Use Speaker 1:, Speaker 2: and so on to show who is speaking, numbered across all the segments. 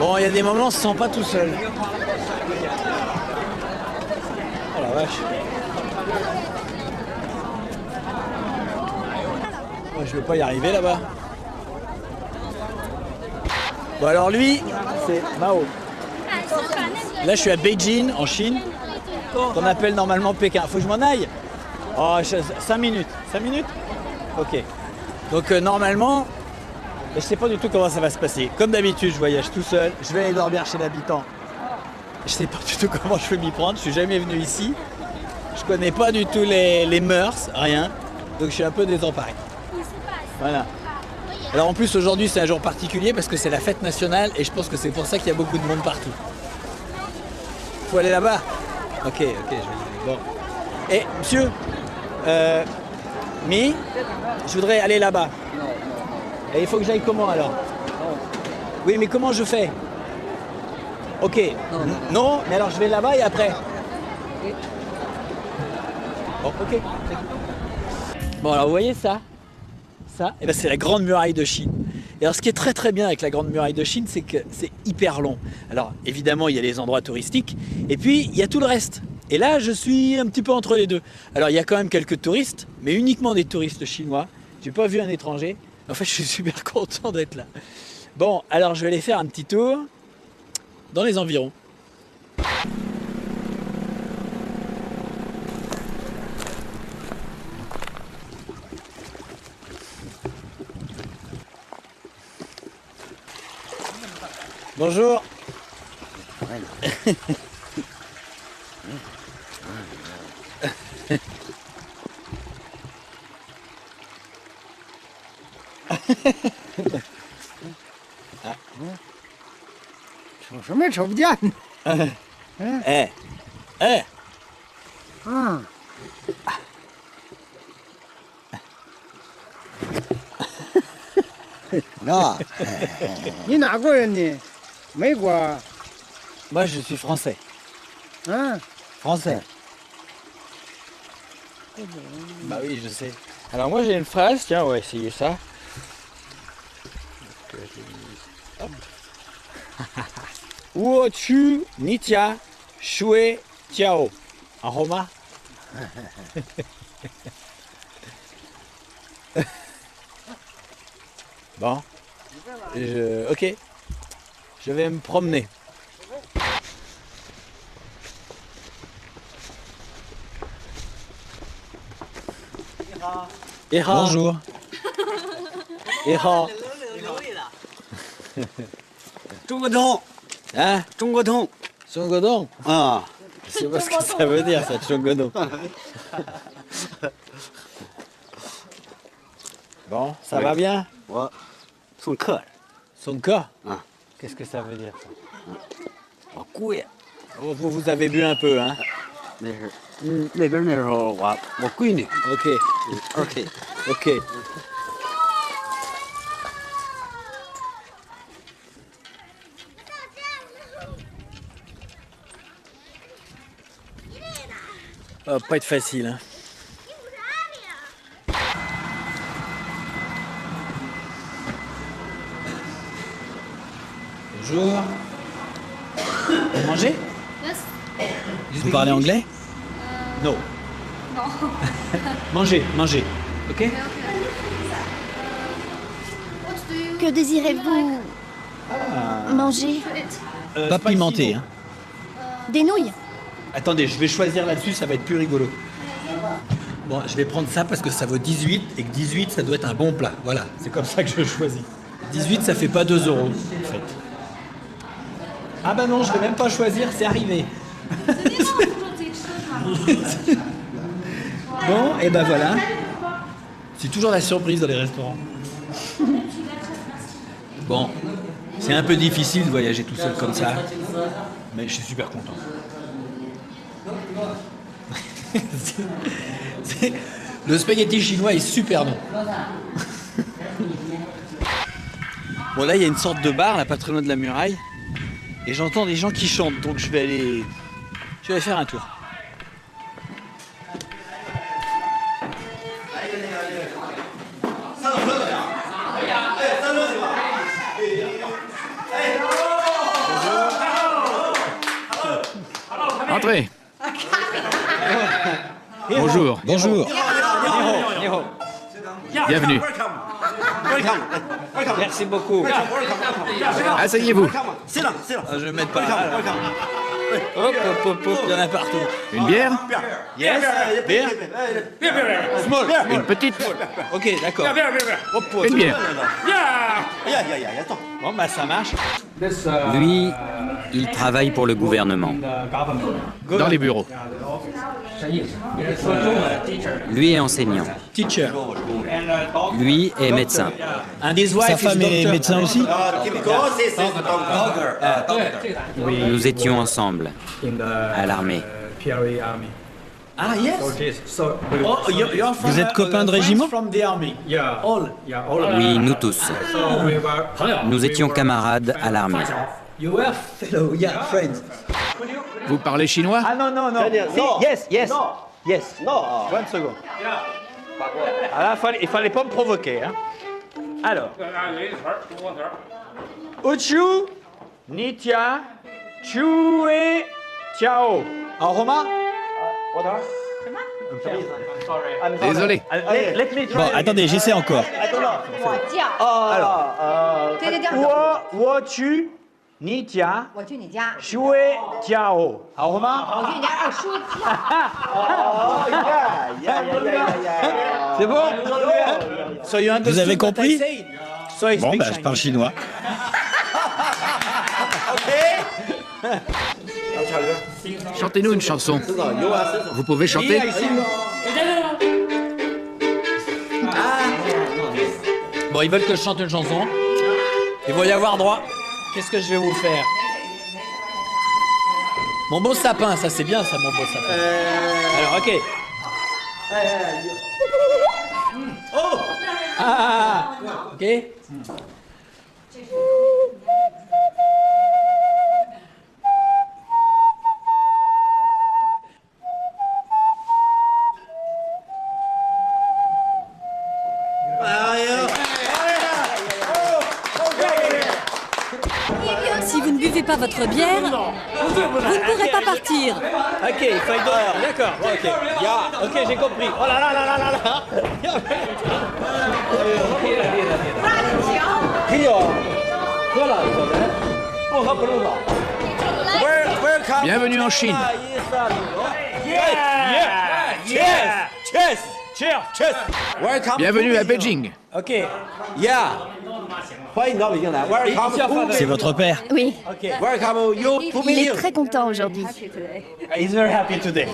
Speaker 1: Bon, il y a des moments, on se sent pas tout seul. Oh la vache. Moi, je vais pas y arriver là-bas. Bon alors lui, c'est Mao. Là, je suis à Beijing, en Chine, qu'on appelle normalement Pékin. Faut que je m'en aille? Oh, 5 minutes. 5 minutes? Ok. Donc normalement, je sais pas du tout comment ça va se passer. Comme d'habitude, je voyage tout seul. Je vais aller dormir chez l'habitant. Je sais pas du tout comment je vais m'y prendre. Je suis jamais venu ici. Je connais pas du tout les mœurs, rien. Donc je suis un peu désemparé. Voilà. Alors en plus aujourd'hui c'est un jour particulier parce que c'est la fête nationale et je pense que c'est pour ça qu'il y a beaucoup de monde partout. Faut aller là-bas? Ok, je vais y aller. Bon. Et monsieur, mais je voudrais aller là-bas. Et il faut que j'aille comment alors? Oui, mais comment je fais? Ok. Non, mais alors je vais là-bas et après. Bon, ok. Bon, alors vous voyez ça? Ça, eh ben, c'est la Grande Muraille de Chine. Et alors ce qui est très très bien avec la Grande Muraille de Chine, c'est que c'est hyper long. Alors évidemment, il y a les endroits touristiques, et puis il y a tout le reste. Et là, je suis un petit peu entre les deux. Alors il y a quand même quelques touristes, mais uniquement des touristes chinois. J'ai pas vu un étranger. En fait, je suis super content d'être là. Bon, alors je vais aller faire un petit tour dans les environs. Bonjour.
Speaker 2: 什么也瞅不见呢。
Speaker 1: 哎，哎，
Speaker 2: 嗯，啊，你哪国人呢？美国。
Speaker 1: moi je suis français.
Speaker 2: 嗯，
Speaker 1: Français. Bah oui, je sais. Alors moi j'ai une phrase, tiens, on va essayer ça. Hop. Wo chu ni tia shui tiao. En romain. Bon. Ok. Je vais me promener. Bonjour. Bonjour.
Speaker 3: 中国通，
Speaker 1: Hein?
Speaker 3: 中国通
Speaker 1: Chongodong?
Speaker 3: 啊，
Speaker 1: Je sais pas ce que ça veut dire ça, Chongodong. Bon, ça va bien?
Speaker 3: 我送客人
Speaker 1: Son cas?
Speaker 3: 啊，
Speaker 1: Qu'est-ce que ça veut dire ça?
Speaker 3: 我姑爷
Speaker 1: Oh, vous avez bu un peu, hein?
Speaker 3: 那是，那边那时候我闺女
Speaker 1: Ok,
Speaker 3: ，OK，
Speaker 1: ok. Oh, pas être facile, hein. Bonjour. Vous mangez? Vous parlez anglais? Non. Mangez, mangez. Ok?
Speaker 4: Que désirez-vous manger?
Speaker 1: Pas pimenté, hein.
Speaker 4: Des nouilles?
Speaker 1: Attendez, je vais choisir là-dessus, ça va être plus rigolo. Bon, je vais prendre ça parce que ça vaut 18 et que 18, ça doit être un bon plat. Voilà, c'est comme ça que je choisis. 18, ça fait pas 2 euros, en fait. Ah bah non, je vais même pas choisir, c'est arrivé. Bon, et ben voilà. C'est toujours la surprise dans les restaurants. Bon, c'est un peu difficile de voyager tout seul comme ça, mais je suis super content. Le spaghetti chinois est super bon. Bon là il y a une sorte de bar là pas très loin de la muraille et j'entends des gens qui chantent donc je vais faire un tour.
Speaker 5: Entrez. Bonjour.
Speaker 1: Bonjour.
Speaker 5: Bienvenue.
Speaker 1: Merci beaucoup.
Speaker 5: Asseyez-vous.
Speaker 1: Je vais mettre pas. Hop, hop, hop, hop, il y en a partout.
Speaker 5: Une bière?
Speaker 1: Yes. Bière. Small.
Speaker 5: Une petite?
Speaker 1: Ok, d'accord. Hop, hop.
Speaker 5: Une bière.
Speaker 1: Bon, bah ça marche.
Speaker 6: Lui, il travaille pour le gouvernement.
Speaker 5: Dans les bureaux.
Speaker 6: Lui est enseignant.
Speaker 1: Teacher.
Speaker 6: Lui est médecin.
Speaker 1: And his wife
Speaker 7: Sa femme
Speaker 1: is
Speaker 7: est
Speaker 1: doctor.
Speaker 7: médecin aussi?
Speaker 6: Nous étions ensemble à l'armée.
Speaker 1: Ah, yes. Oh, you're from
Speaker 7: Vous êtes copains de régiment?
Speaker 1: From the army. All.
Speaker 6: Oui, nous tous. Nous étions camarades à l'armée.
Speaker 1: You were fellow, yeah, friends.
Speaker 5: Vous parlez chinois?
Speaker 1: Ah non, non, non. Yes, yes. Yes. One second. Ah, là, il fallait pas me provoquer. Hein. Alors. Uchu, Nitia, Chue, Tiao. En romain?
Speaker 5: Désolé.
Speaker 1: Let me try.
Speaker 7: Bon, attendez, j'essaie encore.
Speaker 1: Alors. Wo chu, Nitia,
Speaker 8: 我去你家，
Speaker 1: Chue, Tiao. En romain?
Speaker 8: 我去你家二叔家。
Speaker 1: C'est bon? So you understood
Speaker 7: Vous avez
Speaker 1: what I
Speaker 7: compris?
Speaker 1: said? So I
Speaker 7: Bon,
Speaker 1: speak
Speaker 7: bah, je
Speaker 1: Chinese.
Speaker 7: parle chinois.
Speaker 5: Chantez-nous une chanson. Vous pouvez chanter?
Speaker 1: Bon, ils veulent que je chante une chanson. Ils vont y avoir droit. Qu'est-ce que je vais vous faire? Mon beau sapin, ça c'est bien ça, mon beau sapin. Alors, ok. Oh! Ok.
Speaker 9: Si vous ne buvez pas votre bière, vous ne pourrez pas partir.
Speaker 1: Ok, feuille d'or, d'accord. Bon, ok. Ya, ok, j'ai compris. Oh là là là là là là.
Speaker 5: Bienvenue en Chine. Bienvenue à Beijing.
Speaker 1: Ok. Ya.
Speaker 7: C'est votre père?
Speaker 4: Oui,
Speaker 1: Ok.
Speaker 4: il est très content aujourd'hui.
Speaker 1: He's very happy today.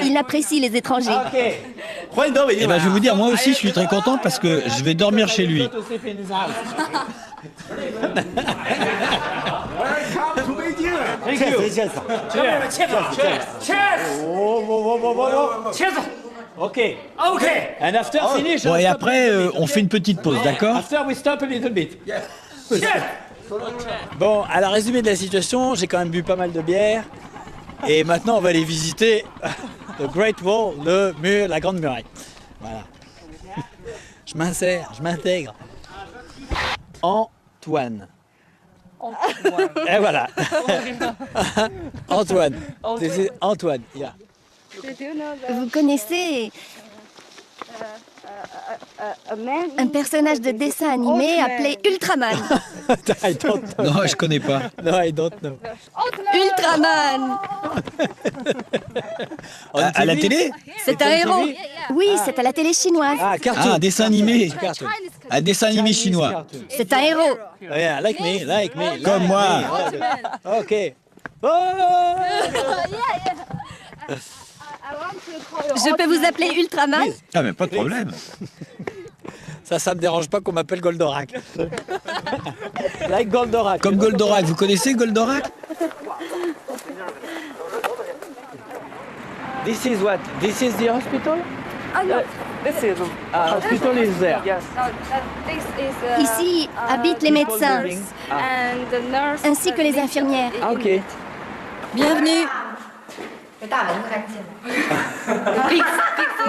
Speaker 4: Il apprécie les étrangers.
Speaker 1: Ok.
Speaker 7: Eh ben, je vais vous dire, moi aussi, je suis très content parce que je vais dormir chez lui.
Speaker 1: Thank you. Cheers. Ok. And after finish.
Speaker 7: Bon, et après, on fait une petite pause, d'accord?
Speaker 1: After we stop a little bit. Bon, à la résumé de la situation, j'ai quand même bu pas mal de bière. Et maintenant, on va aller visiter le Great Wall, le mur, la Grande Muraille. Voilà. Je m'insère, je m'intègre. Antoine. Et voilà. Antoine. C'est Antoine. Yeah.
Speaker 4: Vous connaissez un personnage de dessin animé appelé Ultraman?
Speaker 1: I don't know.
Speaker 7: Non, je connais pas.
Speaker 1: No, I don't know.
Speaker 4: Ultraman!
Speaker 7: À la télé?
Speaker 4: C'est un héros. Oui, c'est à la télé chinoise.
Speaker 1: Ah, cartoon.
Speaker 7: Ah, un dessin animé.
Speaker 1: Cartoon.
Speaker 7: Un dessin animé chinois.
Speaker 4: C'est un héros.
Speaker 1: Yeah, like me, like me.
Speaker 7: Comme moi.
Speaker 1: Ok. Oh.
Speaker 4: Je peux vous appeler Ultraman?
Speaker 7: Ah, mais pas de problème.
Speaker 1: Ça me dérange pas qu'on m'appelle Goldorak. Like Goldorak.
Speaker 7: Comme Goldorak. Vous connaissez Goldorak?
Speaker 1: This is what? This is the hospital?
Speaker 8: This is.
Speaker 1: Hospital is there.
Speaker 8: Yes. This is.
Speaker 4: Ici habitent les médecins,
Speaker 8: And the nurse.
Speaker 4: ainsi que les infirmières.
Speaker 1: Ah, ok.
Speaker 9: Bienvenue.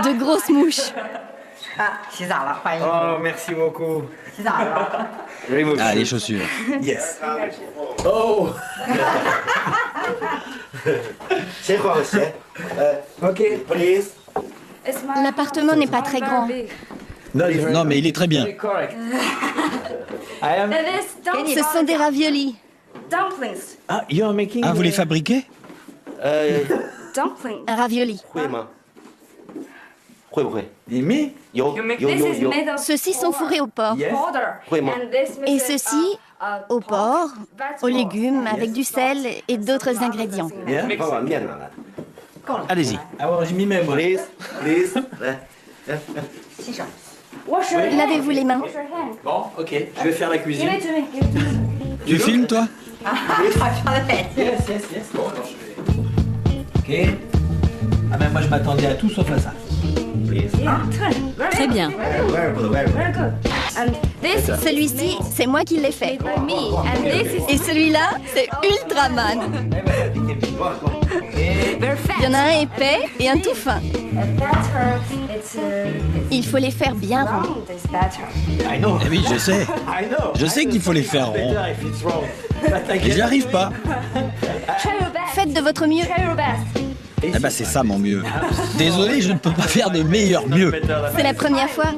Speaker 4: De grosses mouches.
Speaker 1: Oh, merci beaucoup.
Speaker 7: Ah, les chaussures.
Speaker 1: Yes. Oh.
Speaker 4: L'appartement n'est pas très grand.
Speaker 7: Non, mais il est très bien.
Speaker 4: Ce sont des raviolis.
Speaker 1: Ah, you're making.
Speaker 7: Ah, vous les fabriquez?
Speaker 4: Un ravioli.
Speaker 1: Mais
Speaker 4: Ceux-ci sont fourrés au porc. Et ceux-ci au porc, aux légumes, avec du sel et d'autres ingrédients.
Speaker 7: Allez-y.
Speaker 1: alors je m'y mets moi.
Speaker 4: Lavez-vous les mains.
Speaker 1: Bon, ok, je vais faire la cuisine.
Speaker 7: Tu filmes, toi?
Speaker 1: Yes. Bon, alors je vais. Ok. Ah ben moi je m'attendais à tout sauf à ça.
Speaker 9: Très bien.
Speaker 4: Celui-ci, c'est moi qui l'ai fait. Et celui-là, c'est Ultraman. Il y en a un épais et un tout fin. Il faut les faire bien ronds.
Speaker 1: I know.
Speaker 7: Eh oui, je sais.
Speaker 1: I know.
Speaker 7: Je sais qu'il faut les faire ronds.
Speaker 1: If it's wrong. But I
Speaker 7: Mais j'y arrive pas.
Speaker 4: Faites de votre mieux.
Speaker 7: Eh ben, c'est ça mon mieux. Désolé, je ne peux pas faire de meilleur mieux.
Speaker 4: C'est la première fois.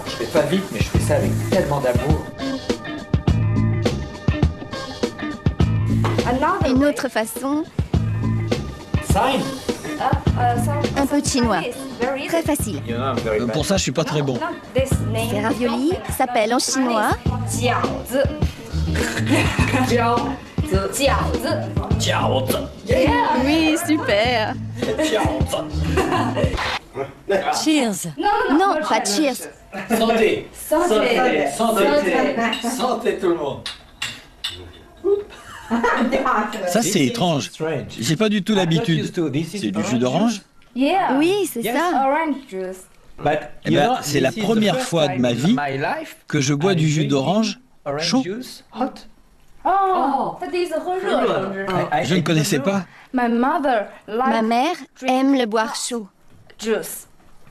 Speaker 1: Je fais pas vite, mais je fais ça avec tellement d'amour.
Speaker 4: Une autre façon,
Speaker 1: Sign.
Speaker 4: un peu de chinois. Très facile.
Speaker 1: You know, I'm very bad.
Speaker 7: Pour ça, je suis pas très bon.
Speaker 4: Ces raviolis s'appellent en chinois oui, super.
Speaker 9: Cheers.
Speaker 4: Non, pas cheers.
Speaker 1: Santé. Santé tout le monde.
Speaker 7: Ça, c'est étrange.
Speaker 1: Strange.
Speaker 7: J'ai pas du tout l'habitude. C'est du jus d'orange?
Speaker 4: Oui, c'est ça.
Speaker 1: But
Speaker 7: Eh ben, c'est la première fois de ma vie que je bois du jus d'orange chaud. Je ne connaissais pas.
Speaker 4: Ma mère aime le boire chaud.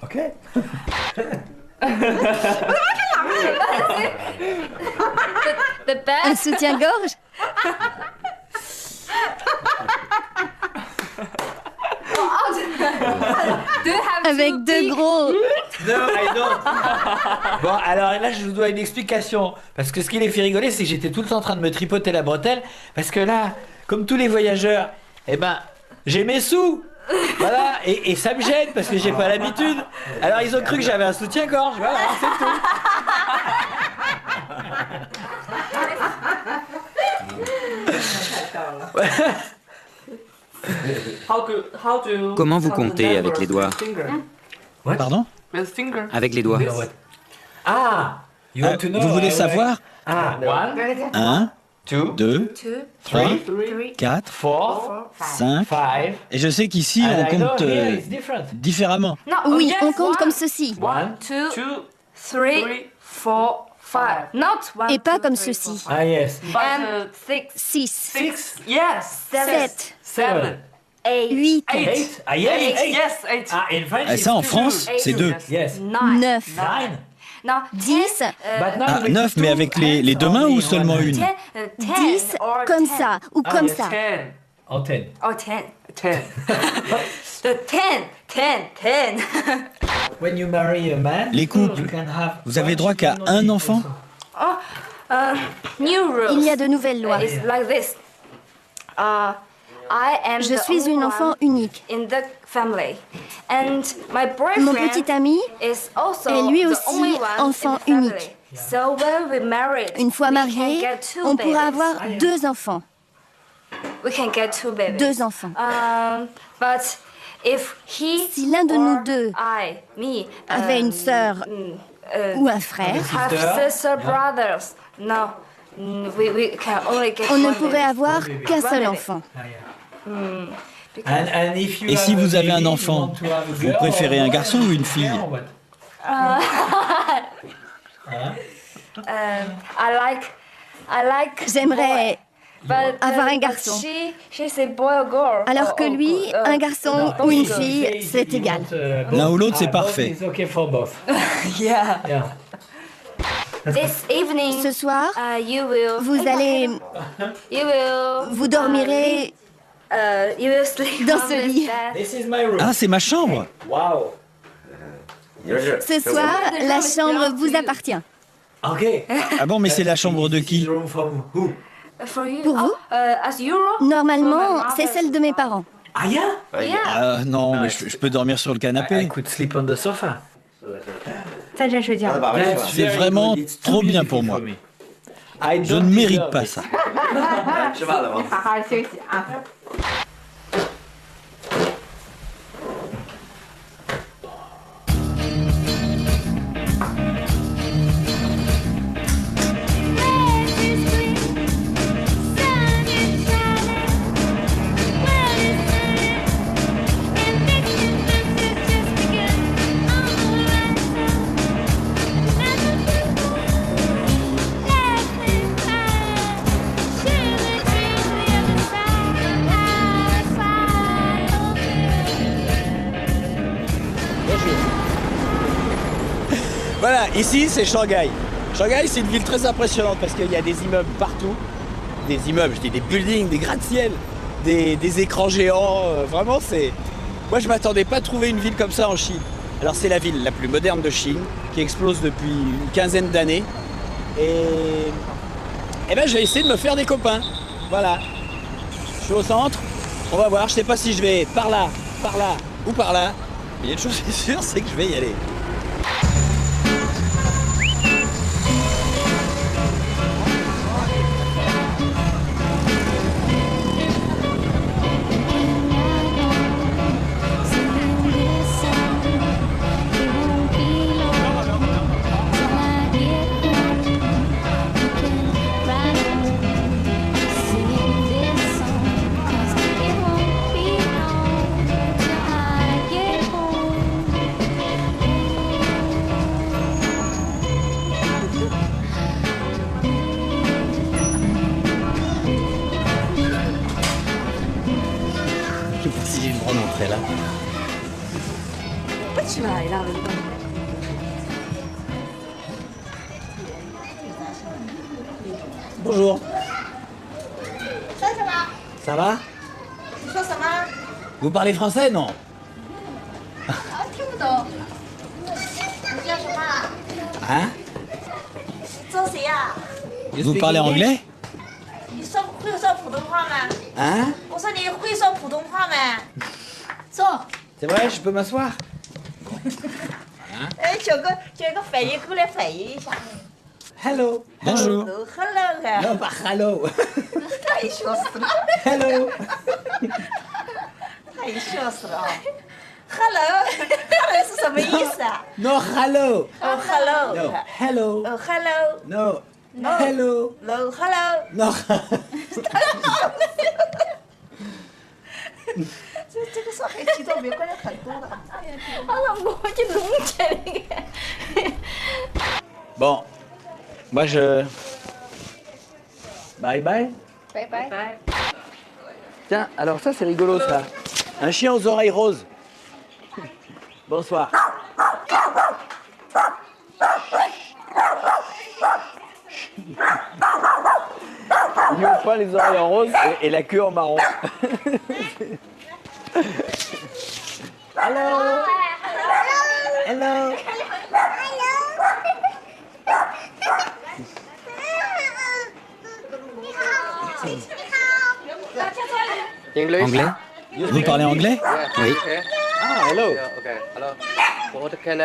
Speaker 1: Ok.
Speaker 4: Un soutien-gorge? Avec deux gros.
Speaker 1: No, I don't. Bon, alors là, je vous dois une explication. Parce que ce qui les fait rigoler, c'est que j'étais tout le temps en train de me tripoter la bretelle. Parce que là, comme tous les voyageurs, eh ben, j'ai mes sous. Voilà, et ça me gêne parce que j'ai pas l'habitude. Alors ils ont cru que j'avais un soutien-gorge. Voilà, c'est
Speaker 6: Comment vous comptez avec les doigts?
Speaker 7: Pardon?
Speaker 6: Avec les doigts.
Speaker 1: Ah, you want to know?
Speaker 7: Vous voulez savoir?
Speaker 1: Ah,
Speaker 7: 1,
Speaker 1: 2,
Speaker 7: 2, 3, 4, 5. Et je sais qu'ici, on compte différemment.
Speaker 4: Oui, on compte comme ceci.
Speaker 1: 1,
Speaker 8: 2, 3, 4, 5.
Speaker 4: Et pas comme ceci.
Speaker 1: Ah, yes.
Speaker 4: 6,
Speaker 1: 6,
Speaker 4: 7,
Speaker 1: 7,
Speaker 4: 8,
Speaker 1: 8. Ah, yes, 8. Ah, in French,
Speaker 7: Ah, ça, en France, c'est 2.
Speaker 1: Yes.
Speaker 4: 9,
Speaker 1: 9.
Speaker 4: 10,
Speaker 7: Ah, 9, mais avec les deux mains ou seulement une?
Speaker 4: 10, comme ça, ou comme ça.
Speaker 1: En 10.
Speaker 8: Oh, 10. The 10.
Speaker 1: When you marry a man,
Speaker 7: Les couples,
Speaker 1: you can have
Speaker 7: vous avez droit qu'à un enfant?
Speaker 8: New rules.
Speaker 4: Il y a de nouvelles lois.
Speaker 8: It's like this.
Speaker 4: Je suis une enfant unique.
Speaker 8: in the family, and my
Speaker 4: Mon
Speaker 8: boyfriend
Speaker 4: petit ami
Speaker 8: is also
Speaker 4: est lui
Speaker 8: the
Speaker 4: aussi
Speaker 8: only one
Speaker 4: enfant
Speaker 8: in the family.
Speaker 4: unique.
Speaker 8: So when we married,
Speaker 4: Une fois
Speaker 8: we can
Speaker 4: mariés,
Speaker 8: get two
Speaker 4: on pourra
Speaker 8: babies.
Speaker 4: avoir 2 enfants.
Speaker 8: We can get 2 babies.
Speaker 4: 2 enfants.
Speaker 8: But if he
Speaker 4: Si l'un de nous deux
Speaker 8: me
Speaker 4: avait une sœur ou un frère,
Speaker 8: have sister brothers, no, we can only get
Speaker 4: on ne
Speaker 8: one
Speaker 4: pourrait
Speaker 8: baby.
Speaker 4: avoir qu'un seul
Speaker 8: baby.
Speaker 4: enfant.
Speaker 1: And if you
Speaker 7: Et si
Speaker 1: have
Speaker 7: vous
Speaker 1: a
Speaker 7: avez un
Speaker 1: baby, you
Speaker 7: enfant,
Speaker 1: want to have a
Speaker 7: vous
Speaker 1: girl
Speaker 7: préférez
Speaker 1: or
Speaker 7: un
Speaker 1: boy?
Speaker 7: garçon ou une fille?
Speaker 1: Or what?
Speaker 8: I like
Speaker 4: J'aimerais
Speaker 8: but,
Speaker 4: avoir un
Speaker 8: but
Speaker 4: garçon.
Speaker 8: she's a boy or girl.
Speaker 4: Alors que lui, un garçon ou une fille, c'est égal.
Speaker 7: L'un ou l'autre, c'est
Speaker 1: Both
Speaker 7: parfait.
Speaker 1: is okay for both.
Speaker 8: Yeah.
Speaker 1: Yeah.
Speaker 8: This evening,
Speaker 4: Ce soir,
Speaker 8: you will.
Speaker 4: vous allez...
Speaker 8: You will.
Speaker 4: Vous dormirez
Speaker 8: You will sleep
Speaker 4: dans
Speaker 8: on
Speaker 4: ce
Speaker 8: this
Speaker 4: lit.
Speaker 8: bed.
Speaker 1: This is my room.
Speaker 7: Ah, c'est ma chambre.
Speaker 1: Wow.
Speaker 4: Ce soir, la chambre vous appartient.
Speaker 1: Okay.
Speaker 7: Ah bon, mais c'est la chambre de qui?
Speaker 1: Room from who?
Speaker 8: For you.
Speaker 4: Pour vous?
Speaker 8: As you room?
Speaker 4: Normalement, c'est celle de mes parents.
Speaker 1: Ah, yeah?
Speaker 8: Yeah.
Speaker 7: Ah non, mais je peux dormir sur le
Speaker 1: I
Speaker 7: canapé.
Speaker 1: could sleep on the sofa.
Speaker 4: 在这睡觉。
Speaker 7: C'est vraiment trop bien pour moi. Je ne mérite pas ça.
Speaker 4: 好好休息啊。
Speaker 1: Voilà, ici c'est Shanghai. Shanghai c'est une ville très impressionnante parce qu'il y a des immeubles partout. Des immeubles, je dis des buildings, des gratte-ciel, des écrans géants. Vraiment c'est... Moi je m'attendais pas à trouver une ville comme ça en Chine. Alors c'est la ville la plus moderne de Chine qui explose depuis une quinzaine d'années. Et ben je vais essayer de me faire des copains. Voilà. Je suis au centre. On va voir, je sais pas si je vais par là ou par là. Mais il y a une chose qui est sûre, c'est que je vais y aller. Je sais pas si j'ai une grande entrée là. Bonjour. Ça va? Vous parlez français, non? Hein? Vous parlez anglais? Hein? C'est vrai, je peux m'asseoir? Hello.
Speaker 7: Bonjour.
Speaker 1: Non, pas hello. Hello. No, hello. No, hello. No. Hello. No.
Speaker 10: 这个上海提到美国人很多的。
Speaker 8: 我就弄起来。
Speaker 1: Bon, moi je... Bye bye.
Speaker 8: Bye bye.
Speaker 1: Tiens, alors ça c'est rigolo ça. Un chien aux oreilles roses. Bonsoir. Ils ont pas les oreilles en rose et la queue en marron. Hello. Hello.
Speaker 6: Anglais?
Speaker 7: Vous parlez anglais?
Speaker 6: Oui.
Speaker 1: Ah, hello.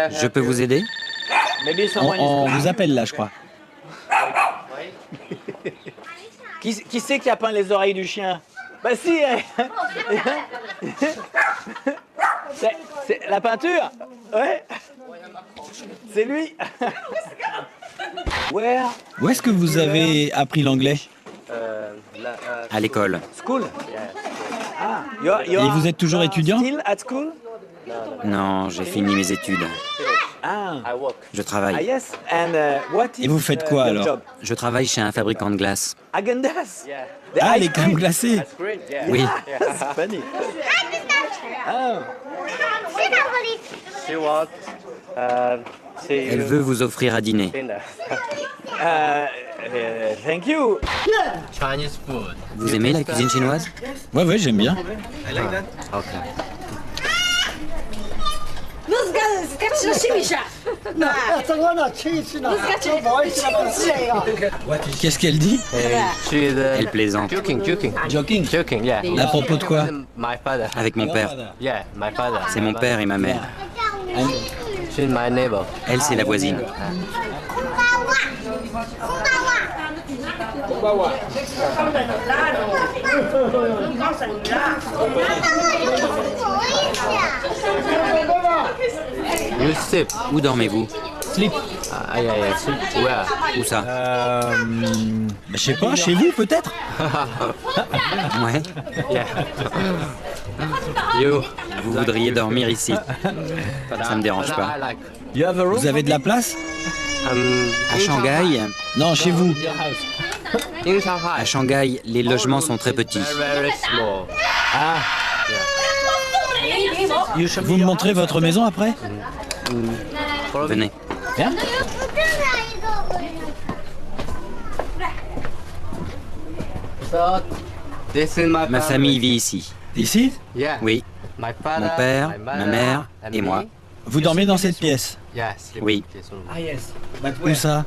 Speaker 6: Je peux vous aider?
Speaker 1: Maybe someone
Speaker 7: On
Speaker 1: is...
Speaker 7: vous appelle là, je crois.
Speaker 1: Qui c'est qui a peint les oreilles du chien? Bah si. C'est la peinture. Ouais. C'est lui. Where?
Speaker 7: Où est-ce que vous avez appris l'anglais?
Speaker 6: À l'école.
Speaker 1: School. Ah.
Speaker 7: Et vous êtes toujours étudiant?
Speaker 1: Still at school?
Speaker 6: Non, j'ai fini mes études.
Speaker 1: Ah.
Speaker 6: Je
Speaker 1: Ah
Speaker 6: travaille.
Speaker 1: yes. And what is
Speaker 7: Et vous faites quoi,
Speaker 1: your
Speaker 7: alors?
Speaker 1: job?
Speaker 6: Je travaille chez un fabricant de glace.
Speaker 1: Häagen-Dazs.
Speaker 7: Ah, les crèmes glacées!
Speaker 6: Oui.
Speaker 1: That's funny. Oh.
Speaker 6: Elle veut vous offrir à dîner.
Speaker 1: Thank you.
Speaker 6: Vous aimez la cuisine chinoise?
Speaker 7: Ouais, j'aime bien. Qu'est-ce qu'elle dit?
Speaker 6: Elle plaisante.
Speaker 7: Joking. À propos de quoi?
Speaker 6: Avec mon père. C'est mon père et ma mère. Elle, c'est la voisine. Où dormez-vous? Où ça?
Speaker 7: Je sais pas, chez vous peut-être?
Speaker 6: Ouais. Vous voudriez dormir ici? Ça me dérange pas.
Speaker 7: Vous avez de la place?
Speaker 6: À Shanghai?
Speaker 7: Non, chez vous.
Speaker 6: À Shanghai, les logements sont très petits.
Speaker 7: Vous me montrez votre maison après?
Speaker 6: Venez.
Speaker 7: Bien.
Speaker 6: Ma famille vit ici.
Speaker 7: Ici?
Speaker 6: Oui. Mon père, ma mère et moi.
Speaker 7: Vous dormez dans cette pièce?
Speaker 6: Oui.
Speaker 7: Où ça?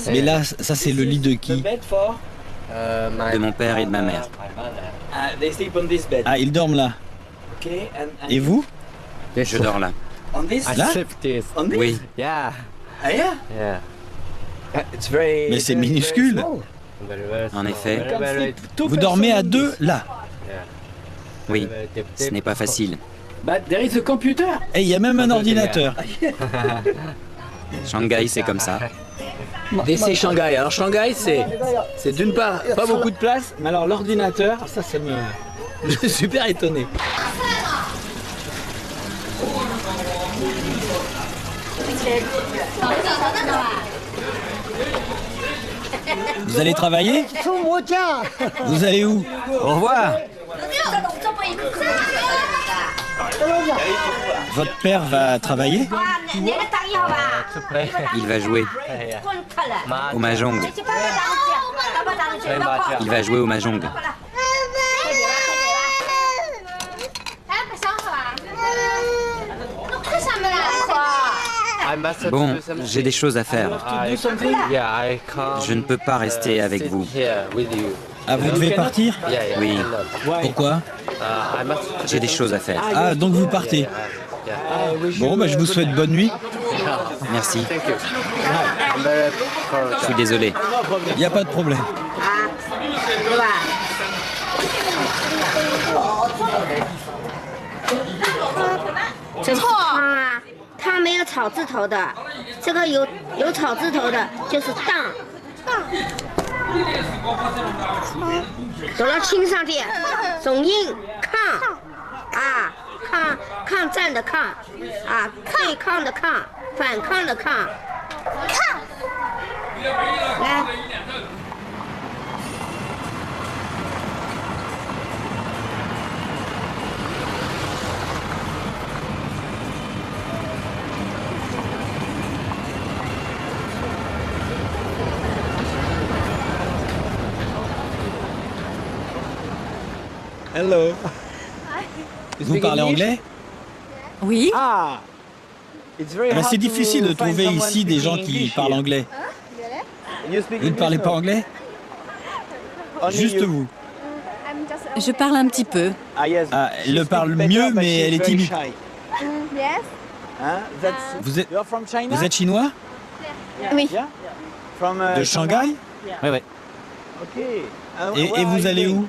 Speaker 7: Mais là, ça c'est le lit de qui?
Speaker 6: De mon père et de ma mère.
Speaker 7: Ah, ils dorment là. Et vous?
Speaker 6: Je dors là.
Speaker 7: Là?
Speaker 6: Oui.
Speaker 7: Mais c'est minuscule.
Speaker 6: En effet.
Speaker 7: Vous dormez à deux là?
Speaker 6: Oui. Ce n'est pas facile.
Speaker 7: Et il y a même un ordinateur.
Speaker 6: Shanghai, c'est comme ça.
Speaker 1: C'est Shanghai. Alors Shanghai, c'est d'une part pas beaucoup de place, mais alors l'ordinateur, ça me... Je suis super étonné.
Speaker 7: Vous allez travailler? Vous allez où? Au revoir. Votre père va travailler?
Speaker 6: Il va jouer au mahjong. Il va jouer au mahjong. Bon, j'ai des choses à faire. Je ne peux pas rester avec vous.
Speaker 7: Ah, vous devez partir?
Speaker 6: Oui.
Speaker 7: Pourquoi?
Speaker 6: J'ai des choses à faire.
Speaker 7: Ah, donc vous partez. Bon, bah, je vous souhaite bonne nuit.
Speaker 6: Merci. Je suis désolé.
Speaker 7: Il n'y a pas de problème.
Speaker 1: Hello.
Speaker 7: Vous parlez anglais?
Speaker 9: Oui.
Speaker 7: Ben, c'est difficile de trouver ici des gens qui parlent anglais. Vous ne parlez pas anglais? Juste vous.
Speaker 9: Je parle un petit peu.
Speaker 7: Ah, elle le parle mieux, mais elle est timide. Vous êtes chinois?
Speaker 4: Oui.
Speaker 7: De Shanghai?
Speaker 6: Oui.
Speaker 7: Et vous allez où?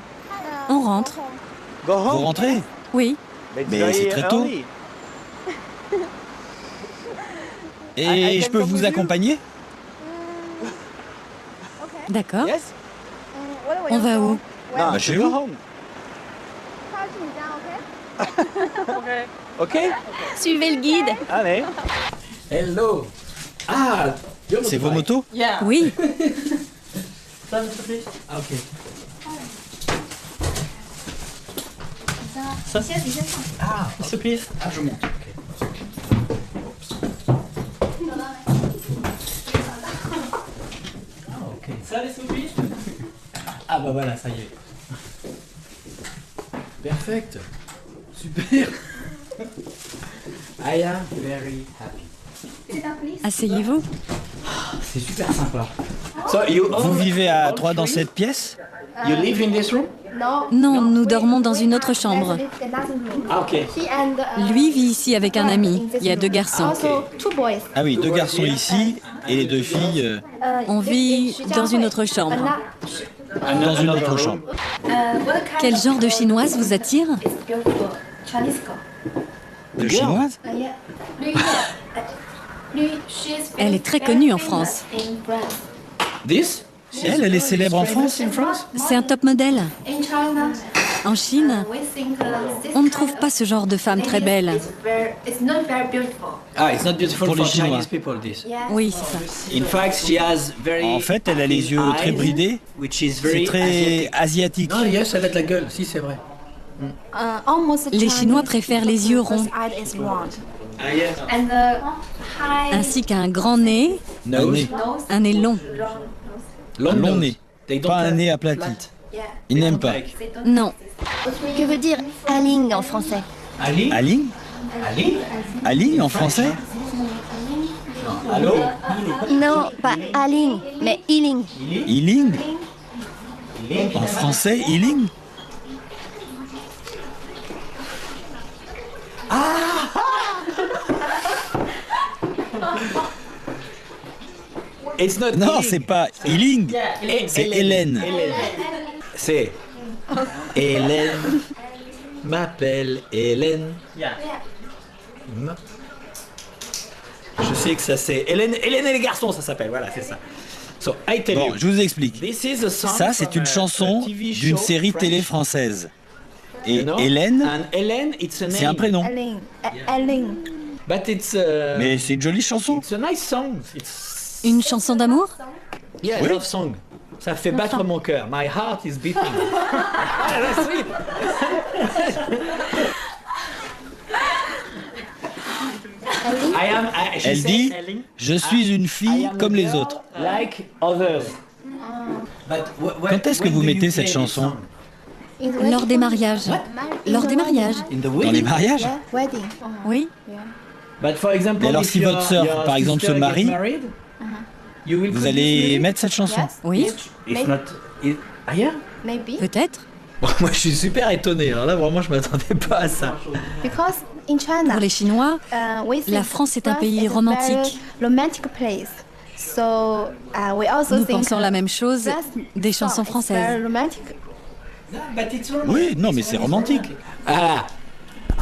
Speaker 9: On rentre.
Speaker 7: Vous rentrez?
Speaker 9: Oui.
Speaker 7: Mais c'est très tôt. Et je peux vous accompagner?
Speaker 9: D'accord. On va où?
Speaker 7: Bah, chez vous.
Speaker 1: Ok.
Speaker 4: Suivez le guide.
Speaker 1: Allez. Hello. Ah,
Speaker 7: C'est vos motos?
Speaker 9: Oui.
Speaker 1: Ok. Ça? Ah, surprise. Ah, je monte. Ok. Ça, les soupies? Ah bah voilà, ça y est. Perfect. Super. I am very happy.
Speaker 9: Asseyez-vous.
Speaker 1: C'est super sympa.
Speaker 7: Vous vivez à 3 dans cette pièce?
Speaker 1: You live in this room?
Speaker 9: Non, nous dormons dans une autre chambre.
Speaker 1: Ah ok.
Speaker 9: Lui vit ici avec un ami. Il y a 2 garçons.
Speaker 7: Ah oui, 2 garçons ici et les 2 filles
Speaker 9: On vit dans une autre chambre.
Speaker 7: dans une autre chambre.
Speaker 9: Quel genre de chinoise vous attire?
Speaker 7: De chinoise?
Speaker 9: Elle est très connue en France.
Speaker 1: This?
Speaker 7: Elle est célèbre en France?
Speaker 9: C'est un top modèle. En Chine, on ne trouve pas ce genre de femme très belle.
Speaker 1: Ah, it's not beautiful
Speaker 7: Pour les
Speaker 1: for
Speaker 7: Chinois.
Speaker 1: Chinese people, this.
Speaker 9: Oui, c'est ça.
Speaker 1: In fact, she has very
Speaker 7: En fait, elle a les yeux très
Speaker 1: eyes,
Speaker 7: bridés.
Speaker 1: which is
Speaker 7: C'est
Speaker 1: very
Speaker 7: très asiatique.
Speaker 1: Non, yes, elle a de la gueule. Si, c'est vrai.
Speaker 9: Les Chinois préfèrent les yeux ronds,
Speaker 1: Ah, yes.
Speaker 9: ainsi qu'un grand nez,
Speaker 7: Un nez.
Speaker 9: un nez long.
Speaker 7: Un long nez.
Speaker 1: They don't
Speaker 7: Pas un
Speaker 1: like
Speaker 7: nez aplati. Ils n'aiment pas.
Speaker 9: Non,
Speaker 4: Que veut dire aling en français?
Speaker 1: Ali?
Speaker 7: Aling?
Speaker 1: Ali?
Speaker 7: Aling en français?
Speaker 1: Allô?
Speaker 4: Non, pas aling, mais iling.
Speaker 7: Iling? En français, Iling?
Speaker 1: It's not
Speaker 7: Non,
Speaker 1: Iling.
Speaker 7: c'est pas Iling. C'est Hélène.
Speaker 1: C'est Hélène m'appelle Hélène. Je sais que ça c'est Hélène et les garçons, ça s'appelle. Voilà, c'est ça. So I tell
Speaker 7: Bon,
Speaker 1: you.
Speaker 7: je vous explique.
Speaker 1: This is a song
Speaker 7: Ça, c'est
Speaker 1: from
Speaker 7: une
Speaker 1: a
Speaker 7: chanson
Speaker 1: TV show
Speaker 7: d'une série
Speaker 1: French.
Speaker 7: télé française. Et
Speaker 1: You know?
Speaker 7: Hélène,
Speaker 1: And Hélène, it's a name.
Speaker 7: c'est un prénom.
Speaker 10: Aling.
Speaker 1: But it's
Speaker 7: Mais c'est une jolie chanson.
Speaker 1: it's a nice song. It's
Speaker 9: une chanson d'amour?
Speaker 1: yeah,
Speaker 7: Oui.
Speaker 1: love song. Ça fait battre mon cœur. My heart is beating. That's sweet. She
Speaker 7: Elle
Speaker 1: said,
Speaker 7: dit
Speaker 1: Elling,
Speaker 7: « Je suis une
Speaker 1: I
Speaker 7: fille
Speaker 1: am a
Speaker 7: comme les
Speaker 1: girl
Speaker 7: autres
Speaker 1: Like others. But
Speaker 7: Quand est-ce que vous mettez cette chanson?
Speaker 9: Lors des mariages. Lors des mariages.
Speaker 1: In the
Speaker 7: Dans
Speaker 1: wedding.
Speaker 7: les mariages?
Speaker 10: Wedding.
Speaker 9: Oui.
Speaker 1: But for example,
Speaker 7: Et alors,
Speaker 1: if
Speaker 7: si votre
Speaker 1: your-
Speaker 7: sœur,
Speaker 1: your
Speaker 7: par exemple, se
Speaker 1: sister
Speaker 7: marie,
Speaker 1: gets married, you will
Speaker 7: Vous
Speaker 1: put
Speaker 7: allez
Speaker 1: this music?
Speaker 7: mettre cette chanson?
Speaker 9: Oui,
Speaker 1: If not, ah yeah?
Speaker 10: Maybe.
Speaker 9: peut-être.
Speaker 1: Bon, moi, je suis super étonné. Alors là, vraiment, je m'attendais pas à ça.
Speaker 10: Because in China,
Speaker 9: Pour les Chinois,
Speaker 10: we think
Speaker 9: la France est un pays
Speaker 10: France is a
Speaker 9: romantique.
Speaker 10: very romantic place. So we also
Speaker 9: Nous
Speaker 10: think
Speaker 9: pensons la même chose
Speaker 10: France
Speaker 9: des chansons
Speaker 10: is very
Speaker 9: françaises.
Speaker 10: romantic.
Speaker 1: But it's all
Speaker 7: Oui, non, mais c'est romantique.
Speaker 1: Ah,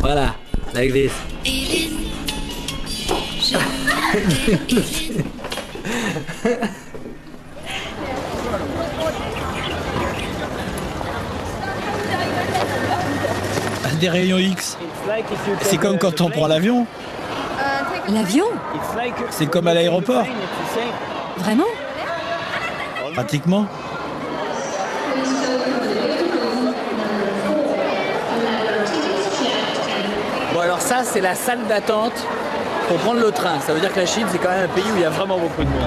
Speaker 1: voilà, like this.
Speaker 7: Des rayons X. C'est comme quand on prend l'avion.
Speaker 9: L'avion?
Speaker 7: C'est comme à l'aéroport,
Speaker 9: Vraiment?
Speaker 7: pratiquement.
Speaker 1: Bon, alors ça, c'est la salle d'attente pour prendre le train. Ça veut dire que la Chine, c'est quand même un pays où il y a vraiment beaucoup de monde.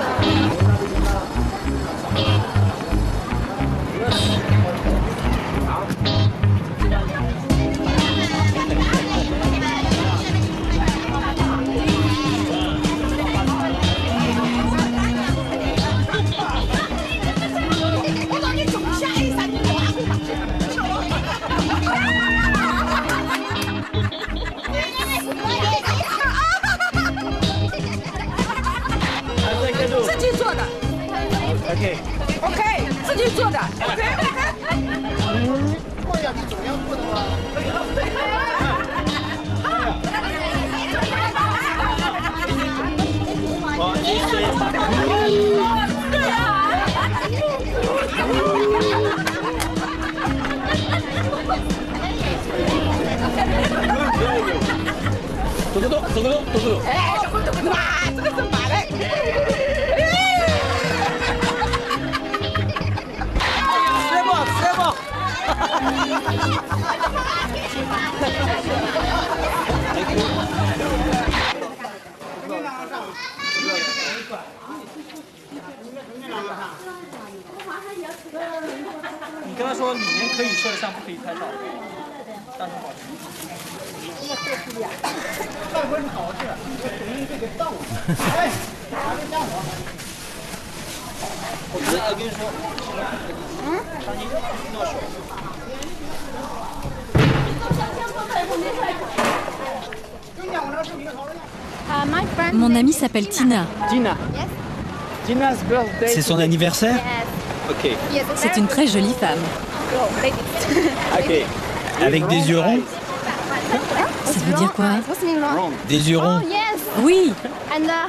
Speaker 9: Mon amie s'appelle Tina.
Speaker 2: Tina. Tina's birthday.
Speaker 7: C'est son anniversaire?
Speaker 1: Ok.
Speaker 9: C'est une très jolie femme.
Speaker 1: Ok.
Speaker 7: Avec des yeux ronds?
Speaker 9: Ça veut dire quoi?
Speaker 7: Des yeux ronds?
Speaker 9: Oui.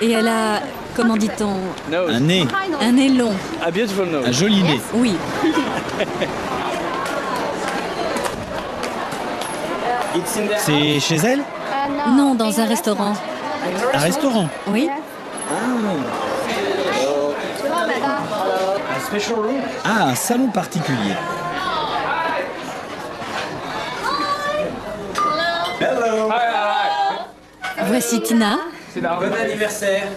Speaker 9: Et elle a, comment dit-on,
Speaker 7: Un nez.
Speaker 9: un nez long.
Speaker 1: A beautiful nose.
Speaker 7: Un joli nez.
Speaker 9: Oui.
Speaker 7: C'est chez elle?
Speaker 9: Non, dans un restaurant.
Speaker 7: Un restaurant?
Speaker 9: Oui.
Speaker 7: Ah, un salon particulier.
Speaker 9: Voici Tina.
Speaker 1: Bon anniversaire.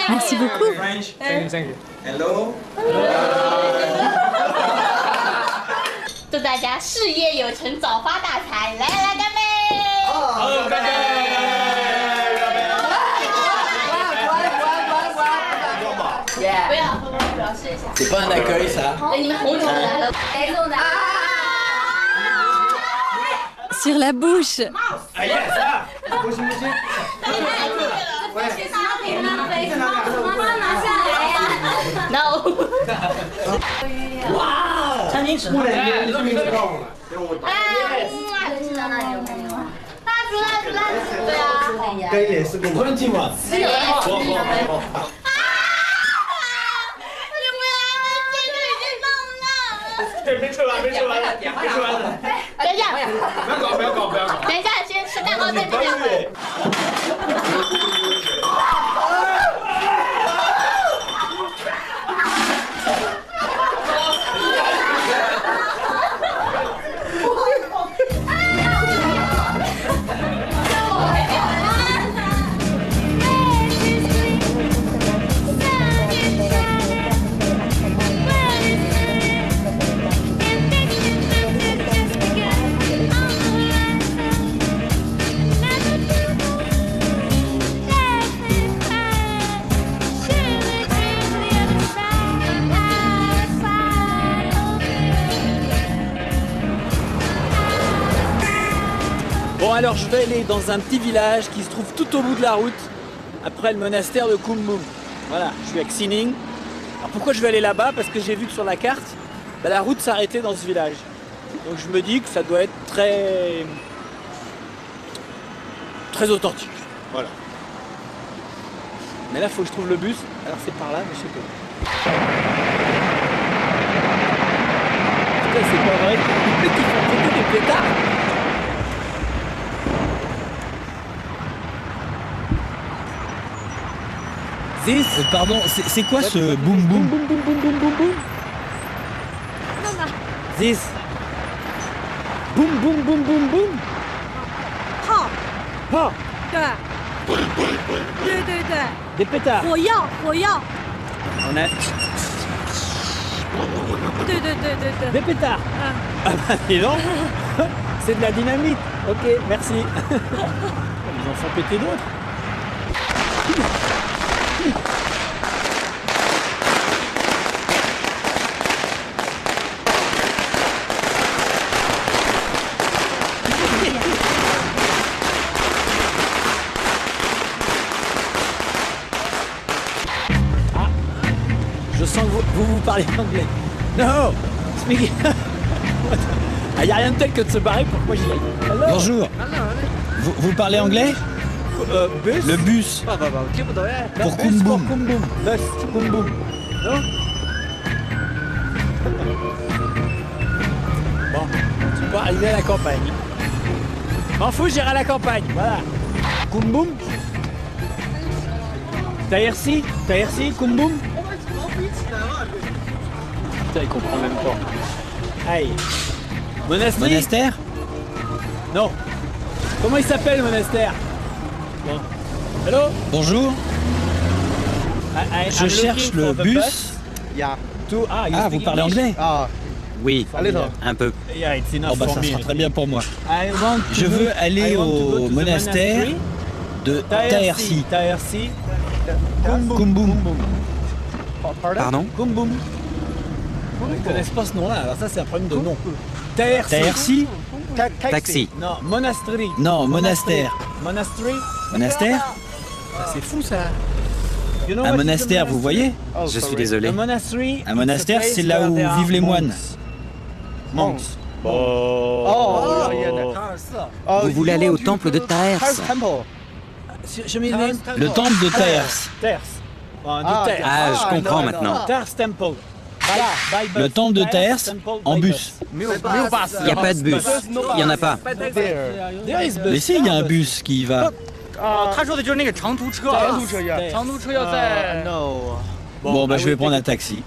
Speaker 9: Merci beaucoup.
Speaker 1: Hello.
Speaker 11: 祝大家事业有成，早发大财！来来，干杯！
Speaker 1: 干杯！
Speaker 11: 不要，表示一下。
Speaker 1: C'est pas un accueil ça.
Speaker 11: 哎，你们红酒来了，来送的。
Speaker 9: Sur la bouche.
Speaker 11: No。
Speaker 1: 哇！餐巾纸过来，
Speaker 11: 哎，蜡烛，对啊。
Speaker 1: 该也是个20 watts。没吹完，没吹完，没吹完。
Speaker 11: 等一下，不要搞！等一下，先吃蛋糕再这样。
Speaker 1: Bon alors je vais aller dans un petit village qui se trouve tout au bout de la route, après le monastère de Kumbum. Voilà, je suis à Xining. Alors pourquoi je vais aller là-bas? Parce que j'ai vu que sur la carte, la route s'arrêtait dans ce village. Donc je me dis que ça doit être très authentique. Voilà. Mais là il faut que je trouve le bus. Alors c'est par là, mais je sais pas. Putain, c'est pas vrai. Ils font péter des pétards.
Speaker 7: Pardon, c'est quoi ce boum boum?
Speaker 1: Boum boum boum boum boum boum. This. Boum boum boum boum boum.
Speaker 12: Ha.
Speaker 1: Ha. Des pétards. On a. Des pétards. Ah bah dis donc. C'est de la dynamite. Ok, merci. Ils en font péter d'autres. Je sens que vous parlez anglais. No, speak. Il n'y a rien de tel que de se barrer pour que moi j'y aille.
Speaker 7: Bonjour. Vous parlez anglais?
Speaker 1: Bus.
Speaker 7: Le bus. Pour Kumbum.
Speaker 1: Kumbum. Bus. Kumbum. Non? Bon, tu peux arriver à la campagne. M'en fous, j'irai à la campagne. Voilà. Kumbum. Tahirsi. Kumbum. Putain, il comprend même pas. Aïe. Monastère? Non. Comment il s'appelle le monastère? Bon. Hello?
Speaker 7: Bonjour. Je cherche le bus Ah, vous parlez anglais?
Speaker 6: Oui, un peu.
Speaker 7: Oh bah ça sera très bien pour moi. Je veux aller au monastère de Tahersi. Kumbum.
Speaker 6: Pardon?
Speaker 1: Kumbum. Ils ne connaissent pas ce nom-là, alors ça c'est un problème de nom.
Speaker 7: Tahersi?
Speaker 6: Taxi.
Speaker 1: Non, monastery.
Speaker 7: Non, monastère.
Speaker 1: Monastery?
Speaker 7: Monastère?
Speaker 1: C'est fou ça.
Speaker 7: Un monastère, vous voyez?
Speaker 6: Je suis désolé.
Speaker 1: Un
Speaker 7: monastère, c'est là où vivent les moines.
Speaker 1: Monks.
Speaker 6: Vous voulez aller au temple de Taers?
Speaker 7: Le temple de Taers.
Speaker 6: Ah, je comprends maintenant.
Speaker 7: Le temple de Taers en bus.
Speaker 6: Il n'y a pas de bus. Il n'y en a pas.
Speaker 7: Mais si, il y a un bus qui y va. Bon, bah je vais prendre un taxi.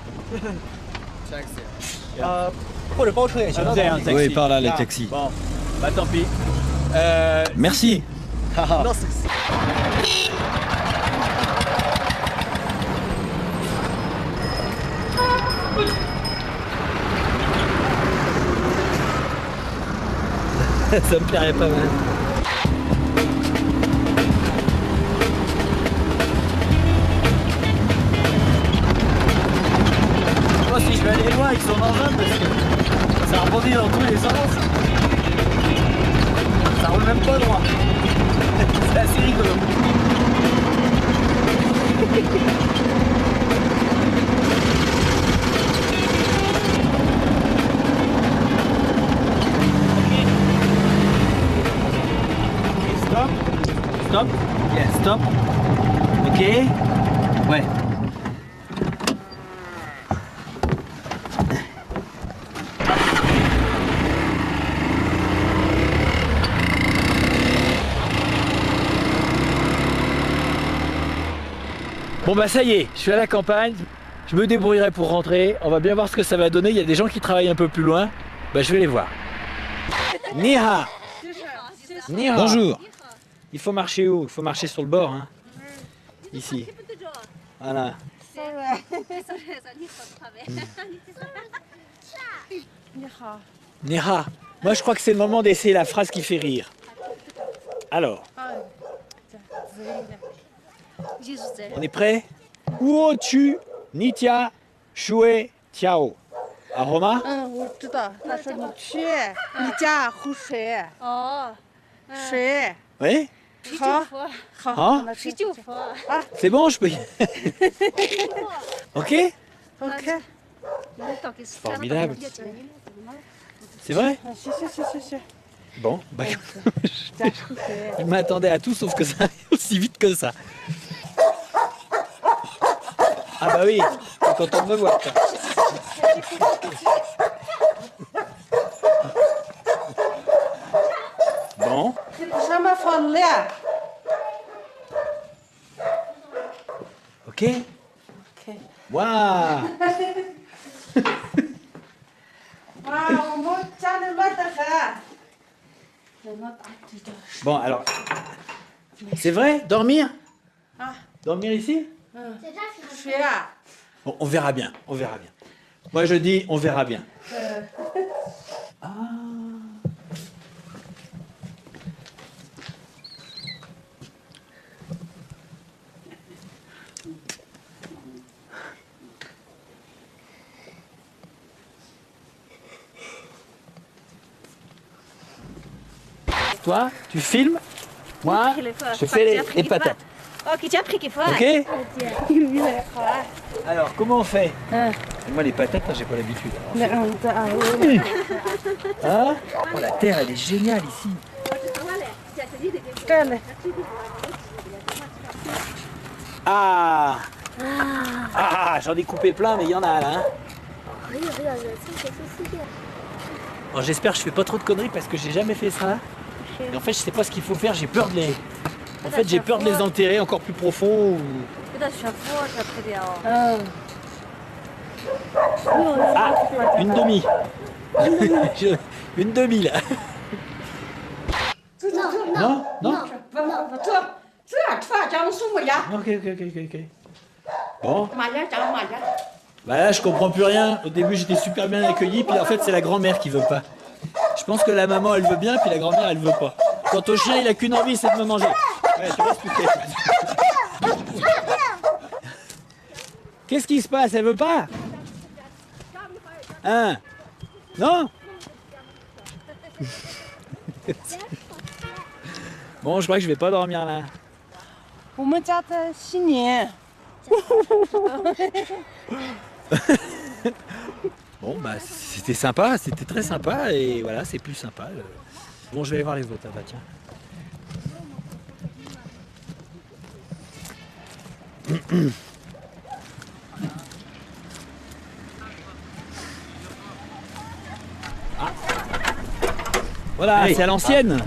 Speaker 7: Oui, par là, les taxis.
Speaker 1: Bon, bah tant pis.
Speaker 7: Merci. Ça me plairait pas mal.
Speaker 1: Moi si je vais aller loin avec son engin parce que ça rebondit dans tous les sens. Ça roule même pas droit. C'est assez rigolo.
Speaker 7: Stop. Yeah, stop. Ok. Ouais.
Speaker 1: Bon bah ça y est, je suis à la campagne. Je me débrouillerai pour rentrer. On va bien voir ce que ça va donner. Il y a des gens qui travaillent un peu plus loin. Bah je vais les voir. Niha. Niha.
Speaker 7: Bonjour.
Speaker 1: Il faut marcher où? Il faut marcher sur le bord, hein. Ici. Voilà. Niha. Moi je crois que c'est le moment d'essayer la phrase qui fait rire. Alors. On est prêt? Uo tu Nitya Shue Tiao. À Roma?
Speaker 12: 我知道，他说你去，你家湖水。水。
Speaker 1: Oui?
Speaker 12: 好。
Speaker 1: C'est bon, je peux y... Ok? Formidable. C'est vrai? Bon, bah, je m'attendais à tout sauf que ça arrive aussi vite que ça. Ah bah oui, t'es content de me voir. Toi. Bon. Ok. Waouh. Bon alors, c'est vrai? Dormir? Dormir ici? Bon, on verra bien, on verra bien. Moi je dis on verra bien. Ah. Toi, tu filmes, moi, je fais les patates. Ok? Alors, comment on fait? Moi, les patates, j'ai pas l'habitude. Hein? Oh, la terre, elle est géniale ici. Ah! Ah, j'en ai coupé plein, mais il y en a là. Hein? Bon, j'espère que je fais pas trop de conneries parce que j'ai jamais fait ça. Et en fait, je sais pas ce qu'il faut faire, j'ai peur de les... En fait, j'ai peur de les enterrer encore plus profond. Ou... Ah, une demi. Une demi là. Non, non. Ok. Bon. Bah là, je comprends plus rien. Au début, j'étais super bien accueilli, puis en fait, c'est la grand-mère qui veut pas. Je pense que la maman, elle veut bien, puis la grand-mère, elle veut pas. Quant au chien, il a qu'une envie, c'est de me manger. Ouais, je vais expliquer. Qu'est-ce qui se passe? Elle veut pas? Hein? Non? Bon, je crois que je vais pas dormir là.
Speaker 12: 我们家的新年。
Speaker 1: Bon, bah c'était sympa, c'était très sympa et voilà, c'est plus sympa. Bon, je vais aller voir les autres, bah tiens. Ah. Voilà, hey. C'est à l'ancienne. Hey.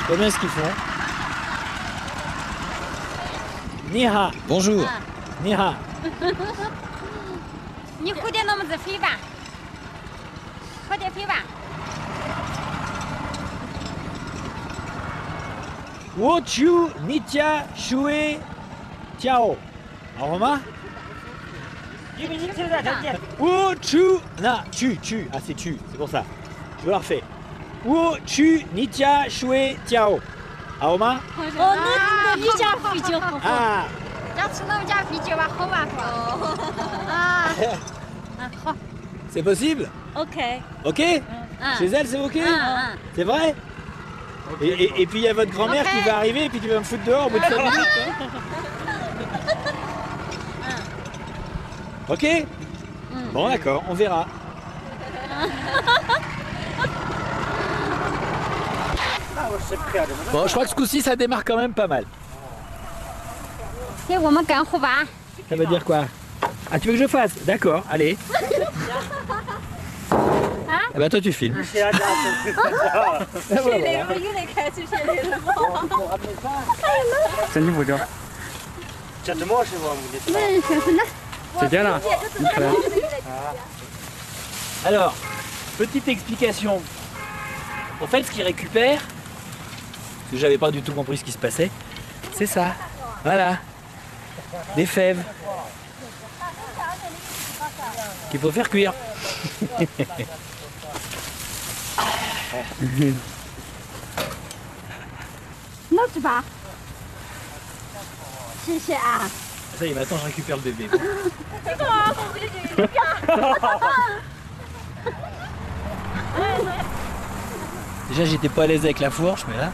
Speaker 1: Je sais bien ce qu'ils font. Niha. Bonjour. Niha.
Speaker 11: 你快点弄么子飞吧，快点飞吧。
Speaker 1: Wochu, Nitya, Shue, Tiao. Alors, Romain? Wochu, na, tu. Ah, c'est tu, c'est pour ça. Je le refais. Wochu, Nitya, Shue, Tiao. Ah, Romain? Ah.
Speaker 11: 要吃那么家啤酒吧，喝吧。啊。
Speaker 1: C'est possible?
Speaker 11: Ok.
Speaker 1: Ok? Chez elle, c'est ok? C'est vrai? Et puis il y a votre grand-mère qui va arriver et puis tu vas me foutre dehors au bout de 5 minutes. Hein? Ok? Bon, d'accord, on verra. Bon, je crois que ce coup-ci, ça démarre quand même pas mal. Ça veut dire quoi? Ah, tu veux que je fasse? D'accord, allez. Eh ben toi tu filmes. C'est bien là. Alors, petite explication. En fait, ce qu'ils récupèrent, parce que j'avais pas du tout compris ce qui se passait, c'est ça. Voilà. Des fèves. Qu'il faut faire cuire.
Speaker 11: Non, tu vas.
Speaker 1: Ça y est, maintenant je récupère le bébé. Déjà j'étais pas à l'aise avec la fourche, mais là...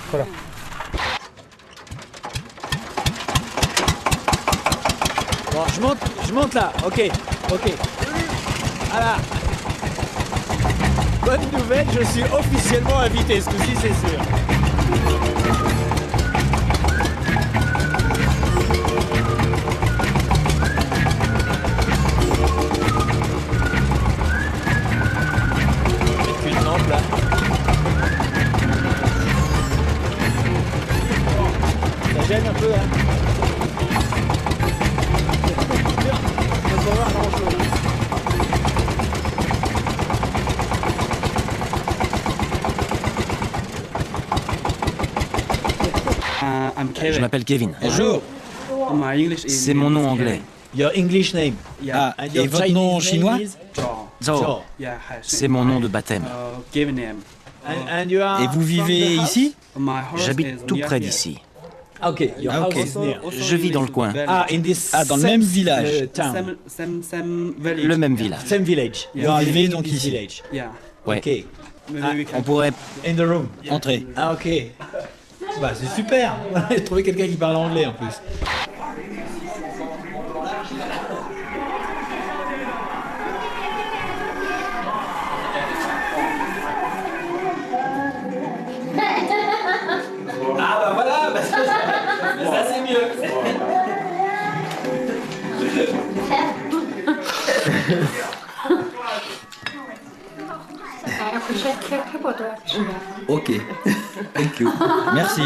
Speaker 1: Voilà. Bon, je monte là, ok. Voilà. Bonne nouvelle, je suis officiellement invité, ce coup-ci c'est sûr. Là. Ça gêne un peu, hein. On peut pas voir grand-chose.
Speaker 6: Je m'appelle Kevin.
Speaker 1: Bonjour.
Speaker 6: C'est mon nom anglais.
Speaker 1: Your English name.
Speaker 7: Ah, et votre nom chinois?
Speaker 6: Zhao. C'est mon nom de baptême.
Speaker 1: And you are
Speaker 7: Et vous vivez ici?
Speaker 6: J'habite tout près d'ici.
Speaker 1: Ok, your house is near.
Speaker 6: Je vis dans le coin.
Speaker 7: Dans le même village.
Speaker 1: Town.
Speaker 6: Le même village.
Speaker 1: Same village.
Speaker 7: Vous vivez donc ici.
Speaker 1: Village.
Speaker 6: Ouais.
Speaker 1: Ok.
Speaker 6: On pourrait
Speaker 1: In the room.
Speaker 7: entrer.
Speaker 1: Ah ok. Bah c'est super. J'ai trouvé quelqu'un qui parle anglais en plus. Ah bah voilà, ça c'est mieux.
Speaker 7: Ok. Thank you. Merci.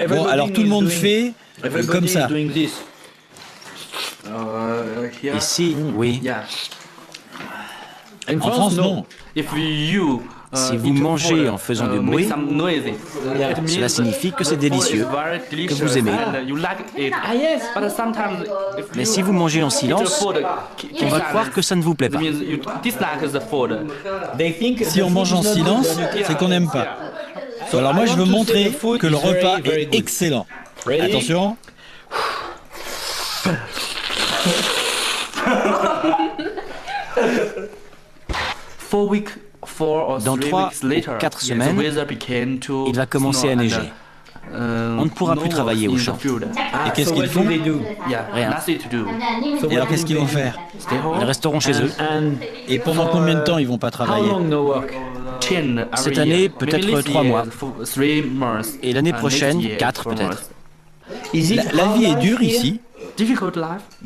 Speaker 7: Bon, alors tout le monde fait comme ça.
Speaker 6: ici, oui.
Speaker 7: En France, non.
Speaker 6: Si vous mangez en faisant du bruit, cela signifie que c'est délicieux, que vous aimez. Mais si vous mangez en silence, on va croire que ça ne vous plaît pas.
Speaker 7: Si on mange en silence, c'est qu'on n'aime pas. Alors moi, je veux montrer que le repas est excellent. Attention.
Speaker 6: Dans 3 ou 4 semaines, il va commencer à neiger. On ne pourra plus travailler au champ.
Speaker 7: Et qu'est-ce qu'ils font?
Speaker 6: Rien.
Speaker 7: Et alors qu'est-ce qu'ils vont faire?
Speaker 6: Ils resteront chez eux.
Speaker 7: Et pendant combien de temps ils vont pas travailler?
Speaker 6: Cette année, peut-être 3 mois. Et l'année prochaine, 4 peut-être.
Speaker 7: La vie est dure ici.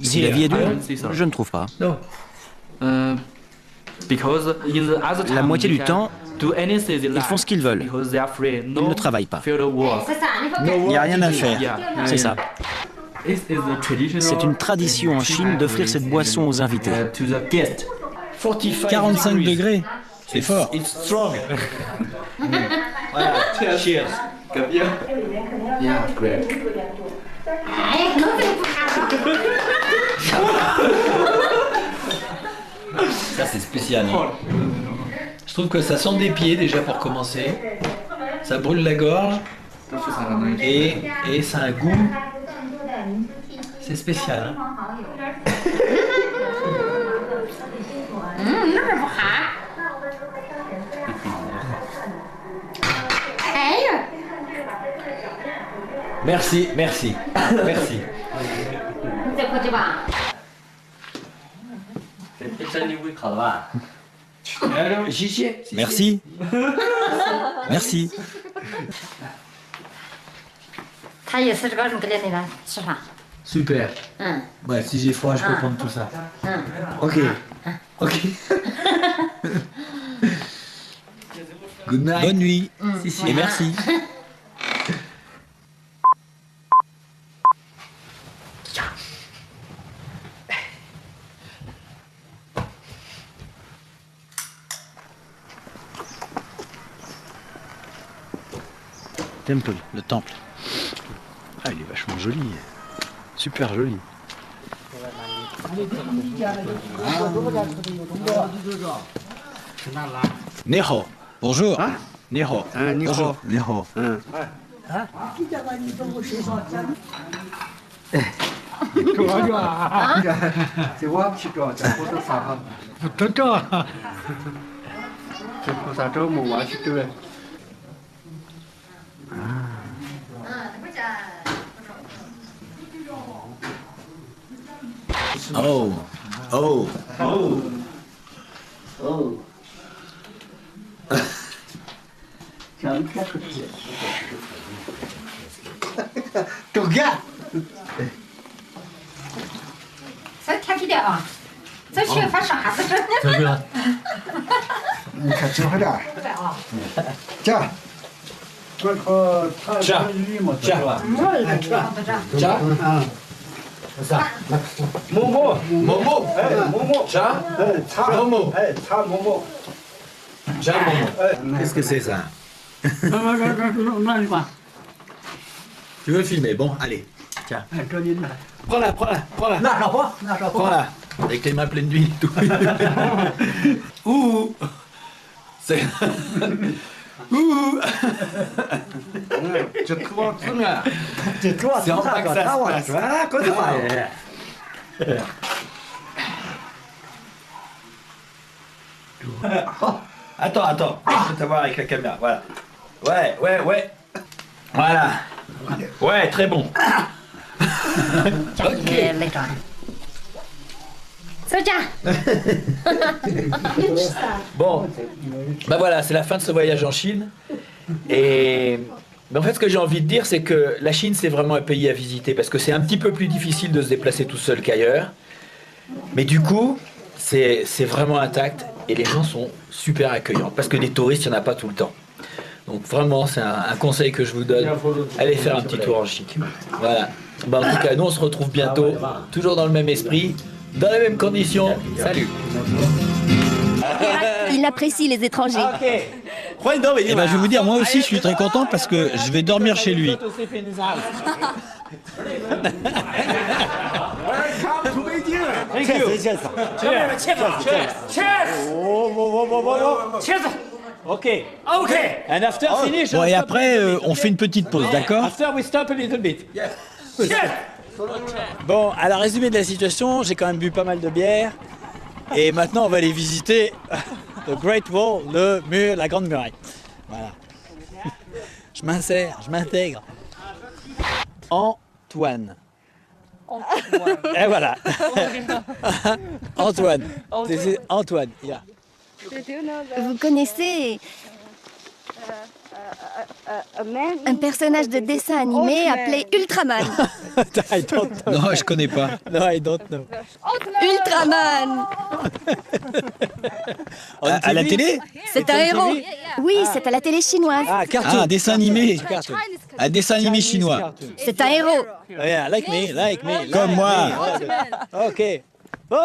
Speaker 6: Si la vie est dure, je ne trouve pas. La moitié du temps, ils font ce qu'ils veulent. Ils ne travaillent pas.
Speaker 7: Il n'y a rien à faire.
Speaker 6: C'est ça. C'est une tradition en Chine d'offrir cette boisson aux invités.
Speaker 7: 45 degrés, c'est fort.
Speaker 1: Cheers.
Speaker 7: Ça c'est spécial. Je trouve que ça sent des pieds déjà pour commencer. Ça brûle la gorge. Et ça a un goût. C'est spécial. Merci, merci, merci. Merci. Merci. Super. Ouais, si j'ai froid, je peux prendre tout ça. Ok. Ok. Good night. Bonne nuit. Et merci. Temple, le temple. Ah, il est vachement joli. Super joli. Neho. Bonjour. Neho. Bonjour. Neho. Oh, oh, oh, oh. Regarde.
Speaker 13: 再天气点啊，再去发啥子？
Speaker 7: 这个，
Speaker 2: 你看吃快点。这。
Speaker 7: Ciao. Ciao. Ciao. Momo. Momo. Momo. Ciao. Momo. Momo. Ciao Momo. Qu'est-ce que c'est ça? Tu veux filmer? Bon, allez. Tiens. Prends-la, prends-la, prends-la. Prends-la. Avec les mains pleines d'huile. Ouh. C'est...
Speaker 1: C'est en bas que ça se passe.
Speaker 2: Voilà, comme ça.
Speaker 1: Attends, je vais t'avoir avec la caméra, voilà. Ouais. Voilà. Ouais, très bon. Ok. Bon, bah voilà, c'est la fin de ce voyage en Chine. Et mais en fait, ce que j'ai envie de dire, c'est que la Chine, c'est vraiment un pays à visiter parce que c'est un petit peu plus difficile de se déplacer tout seul qu'ailleurs. Mais du coup, c'est vraiment intact et les gens sont super accueillants parce que des touristes, il n'y en a pas tout le temps. Donc vraiment, c'est un conseil que je vous donne. Allez faire un petit tour en Chine. Voilà. Bah, en tout cas, nous, on se retrouve bientôt, toujours dans le même esprit, dans les mêmes conditions. Salut.
Speaker 4: Il apprécie les étrangers.
Speaker 7: Eh ben, je vais vous dire, moi aussi, je suis très content parce que je vais dormir chez lui.
Speaker 1: Ok. And after finish.
Speaker 7: Bon, et après, on fait une petite pause, d'accord?
Speaker 1: After we stop a little bit. Bon, alors résumé de la situation, j'ai quand même bu pas mal de bière. Et maintenant, on va aller visiter le Great Wall, le mur, la Grande Muraille. Voilà. Je m'insère, je m'intègre. Antoine. Et voilà. Antoine. C'est Antoine. Yeah.
Speaker 4: Vous connaissez un personnage de dessin animé appelé Ultraman?
Speaker 7: Non, je connais pas.
Speaker 1: No, I don't know.
Speaker 4: Ultraman!
Speaker 7: À la télé?
Speaker 4: C'est un héros. Oui, c'est à la télé chinoise.
Speaker 7: Ah, un dessin animé. Un dessin animé chinois.
Speaker 4: C'est un héros.
Speaker 1: Yeah, like me.
Speaker 7: Comme moi.
Speaker 1: Ok. Oh.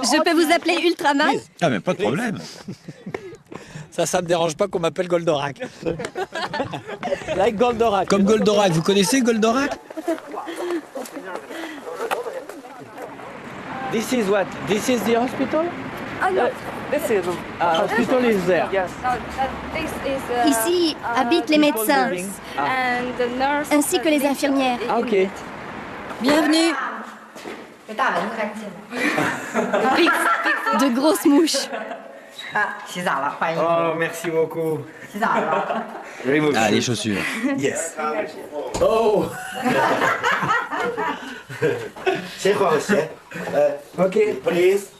Speaker 4: Je peux vous appeler Ultraman?
Speaker 7: Ah, mais pas de problème.
Speaker 1: Ça me dérange pas qu'on m'appelle Goldorak. Like Goldorak.
Speaker 7: Comme Goldorak. Vous connaissez Goldorak?
Speaker 1: This is what? This is the hospital?
Speaker 8: No, this is.
Speaker 1: Hospital is there.
Speaker 8: Yes. This is.
Speaker 4: Ici habitent les médecins,
Speaker 8: And the nurse.
Speaker 4: ainsi que les infirmières.
Speaker 1: Ah, ok.
Speaker 4: Bienvenue. De grosses mouches.
Speaker 1: Oh, merci beaucoup.
Speaker 7: Ah, les chaussures.
Speaker 1: Yes. Oh. Ok, please.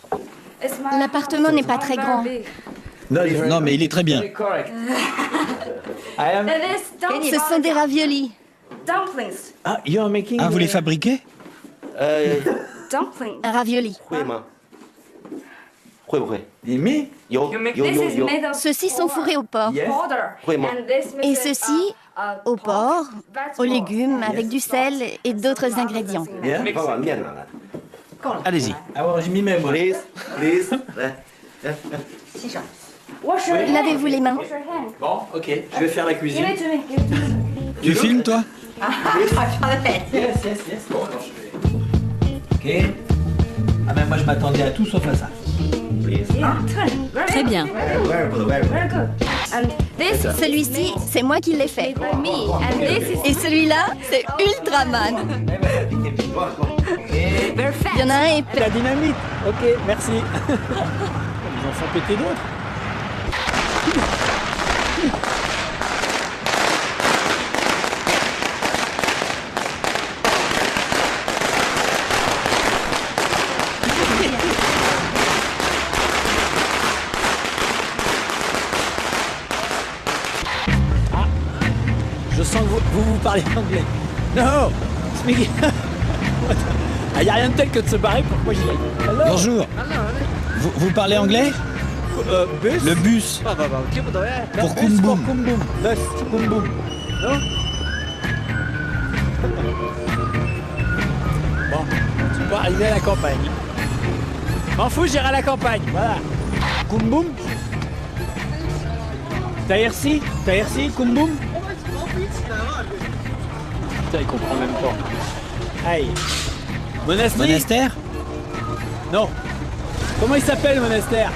Speaker 4: L'appartement n'est pas très grand.
Speaker 7: Non, mais il est très bien.
Speaker 4: Ce sont des raviolis.
Speaker 8: Dumplings.
Speaker 1: Ah, you are making.
Speaker 7: Ah, vous les fabriquez?
Speaker 8: Dumplings.
Speaker 4: Un ravioli.
Speaker 1: Mais
Speaker 4: Ceux-ci sont fourrés au porc. Et ceux-ci au porc, aux légumes, avec du sel et d'autres ingrédients.
Speaker 7: Allez-y.
Speaker 1: Alors, je m'y mets, moi.
Speaker 4: Lavez-vous les mains.
Speaker 1: Bon, ok, je vais faire la cuisine.
Speaker 7: Tu filmes, toi?
Speaker 1: Yes. Bon, alors je vais. Ok. Ah, mais moi, je m'attendais à tout sauf à ça.
Speaker 9: Très bien.
Speaker 4: Celui-ci, c'est moi qui l'ai fait. Et celui-là, c'est Ultraman. Il y en a un épais.
Speaker 1: La dynamite. Ok, merci. Ils en font péter d'autres. Je sens que vous parlez anglais. No, speak. Il n'y a rien de tel que de se barrer pour que moi j'y aille. Hello.
Speaker 7: Bonjour. Vous parlez anglais?
Speaker 1: Bus.
Speaker 7: Le bus. Pour Koum Boum.
Speaker 1: Bus, Koum Boum. Non? Bon, tu peux arriver à la campagne. M'en fous, j'irai à la campagne. Voilà. Koum Boum. Tahersi, Koum Boum. Putain, il comprend même pas. Aïe. Monastère?
Speaker 7: Monastère?
Speaker 1: Non. Comment il s'appelle le monastère?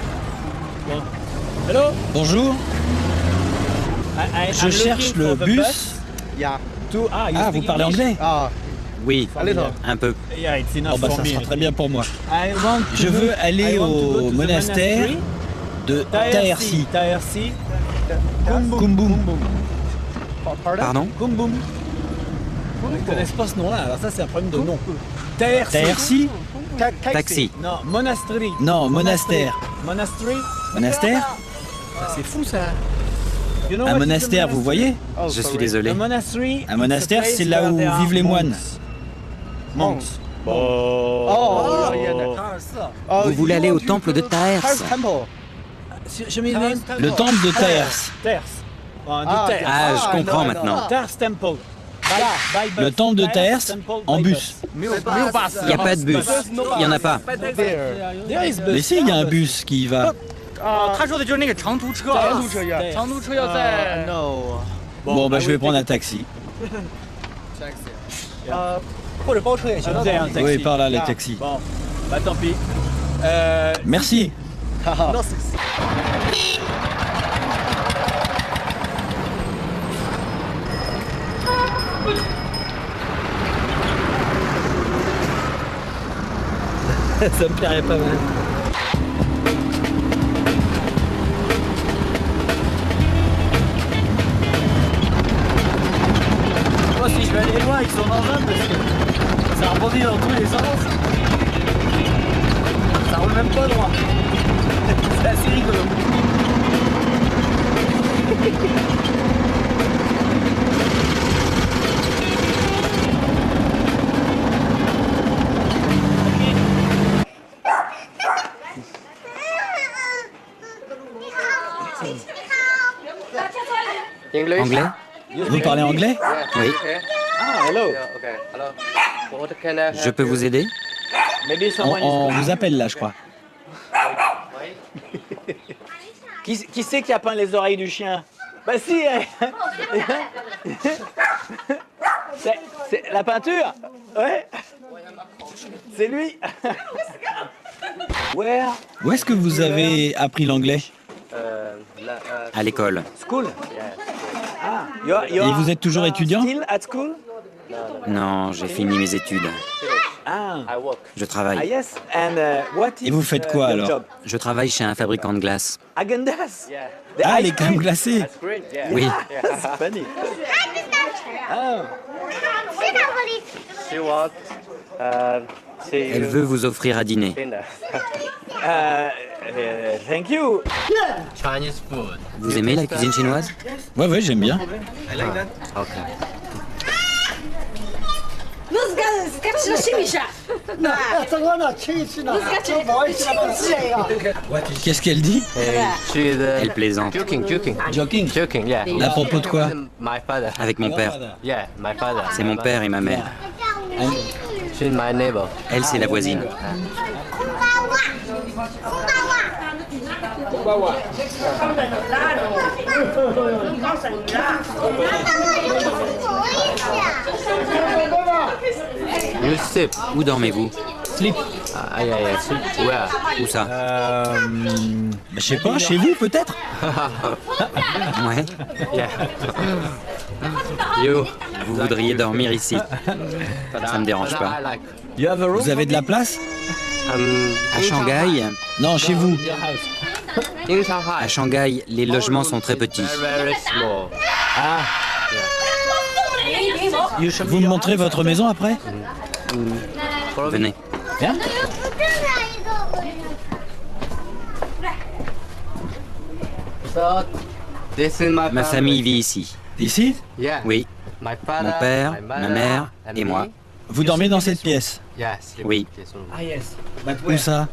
Speaker 1: Hello.
Speaker 7: Bonjour. Je cherche le bus. Ah, vous parlez anglais?
Speaker 6: Oui, un peu.
Speaker 7: Oh bah ça sera très bien pour moi. Je veux aller au monastère de Tahersi. Kumbum.
Speaker 6: Pardon?
Speaker 1: Kumbum. Ils ne connaissent pas ce nom-là, alors ça c'est un problème de nom.
Speaker 7: Tahersi?
Speaker 6: Taxi.
Speaker 1: Non, monastery.
Speaker 7: Non, monastère.
Speaker 1: Monastery.
Speaker 7: Monastère?
Speaker 1: C'est fou ça.
Speaker 7: Un monastère, vous voyez?
Speaker 6: Je suis désolé.
Speaker 7: Un monastère, c'est là où vivent les moines.
Speaker 1: Monks.
Speaker 6: Vous voulez aller au temple de Taers?
Speaker 7: Le temple de Taers.
Speaker 6: Ah, je comprends maintenant.
Speaker 7: Le temple de Taers en bus.
Speaker 6: Il n'y a pas de bus. Il n'y en a pas.
Speaker 7: Mais si, il y a un bus qui y va. Bon, bah je vais prendre un taxi. Oui, par là, les taxis.
Speaker 1: Bon, bah tant pis.
Speaker 7: Merci. Ça me plairait pas mal.
Speaker 1: Moi, si je vais aller loin avec son engin, parce que ça rebondit dans tous les sens. Ça roule même pas droit. C'est assez rigolo.
Speaker 6: Anglais?
Speaker 7: Vous parlez anglais?
Speaker 6: Oui.
Speaker 1: Ah, hello.
Speaker 6: Je peux vous aider?
Speaker 7: On vous appelle là, je crois.
Speaker 1: Qui c'est qui a peint les oreilles du chien? Bah si. C'est la peinture. Ouais. C'est lui. Where?
Speaker 7: Où est-ce que vous avez appris l'anglais?
Speaker 6: À l'école.
Speaker 1: School. Ah,
Speaker 7: Et vous êtes toujours étudiant?
Speaker 1: Still at school?
Speaker 6: Non, j'ai fini mes études.
Speaker 1: Ah.
Speaker 6: Je travaille.
Speaker 1: Yes. And what is
Speaker 7: Et vous faites quoi
Speaker 1: your
Speaker 7: alors?
Speaker 1: job?
Speaker 6: Je travaille chez un fabricant de glace.
Speaker 1: Häagen-Dazs.
Speaker 7: Ah, les crèmes glacées.
Speaker 6: Oui.
Speaker 1: C'est funny. Ah.
Speaker 6: Elle veut vous offrir à dîner.
Speaker 1: Thank you.
Speaker 6: Vous aimez la cuisine chinoise?
Speaker 7: Ouais, j'aime bien. Qu'est-ce qu'elle dit?
Speaker 6: Elle plaisante.
Speaker 7: Joking. À propos de quoi?
Speaker 6: Avec mon père. C'est mon père et ma mère. Elle, c'est la voisine. Où dormez-vous?
Speaker 7: Sleep.
Speaker 6: Où ça?
Speaker 7: Je sais pas, chez vous peut-être?
Speaker 6: Ouais. Vous voudriez dormir ici? Ça me dérange pas.
Speaker 7: Vous avez de la place?
Speaker 6: À Shanghai?
Speaker 7: Non, chez vous.
Speaker 6: À Shanghai, les logements sont très petits.
Speaker 7: Vous me montrez votre maison après?
Speaker 6: Venez.
Speaker 7: Bien.
Speaker 6: Ma famille vit ici.
Speaker 7: Ici?
Speaker 6: Oui. Mon père, ma mère et moi.
Speaker 7: Vous dormez dans cette pièce?
Speaker 6: Oui.
Speaker 7: Où ça?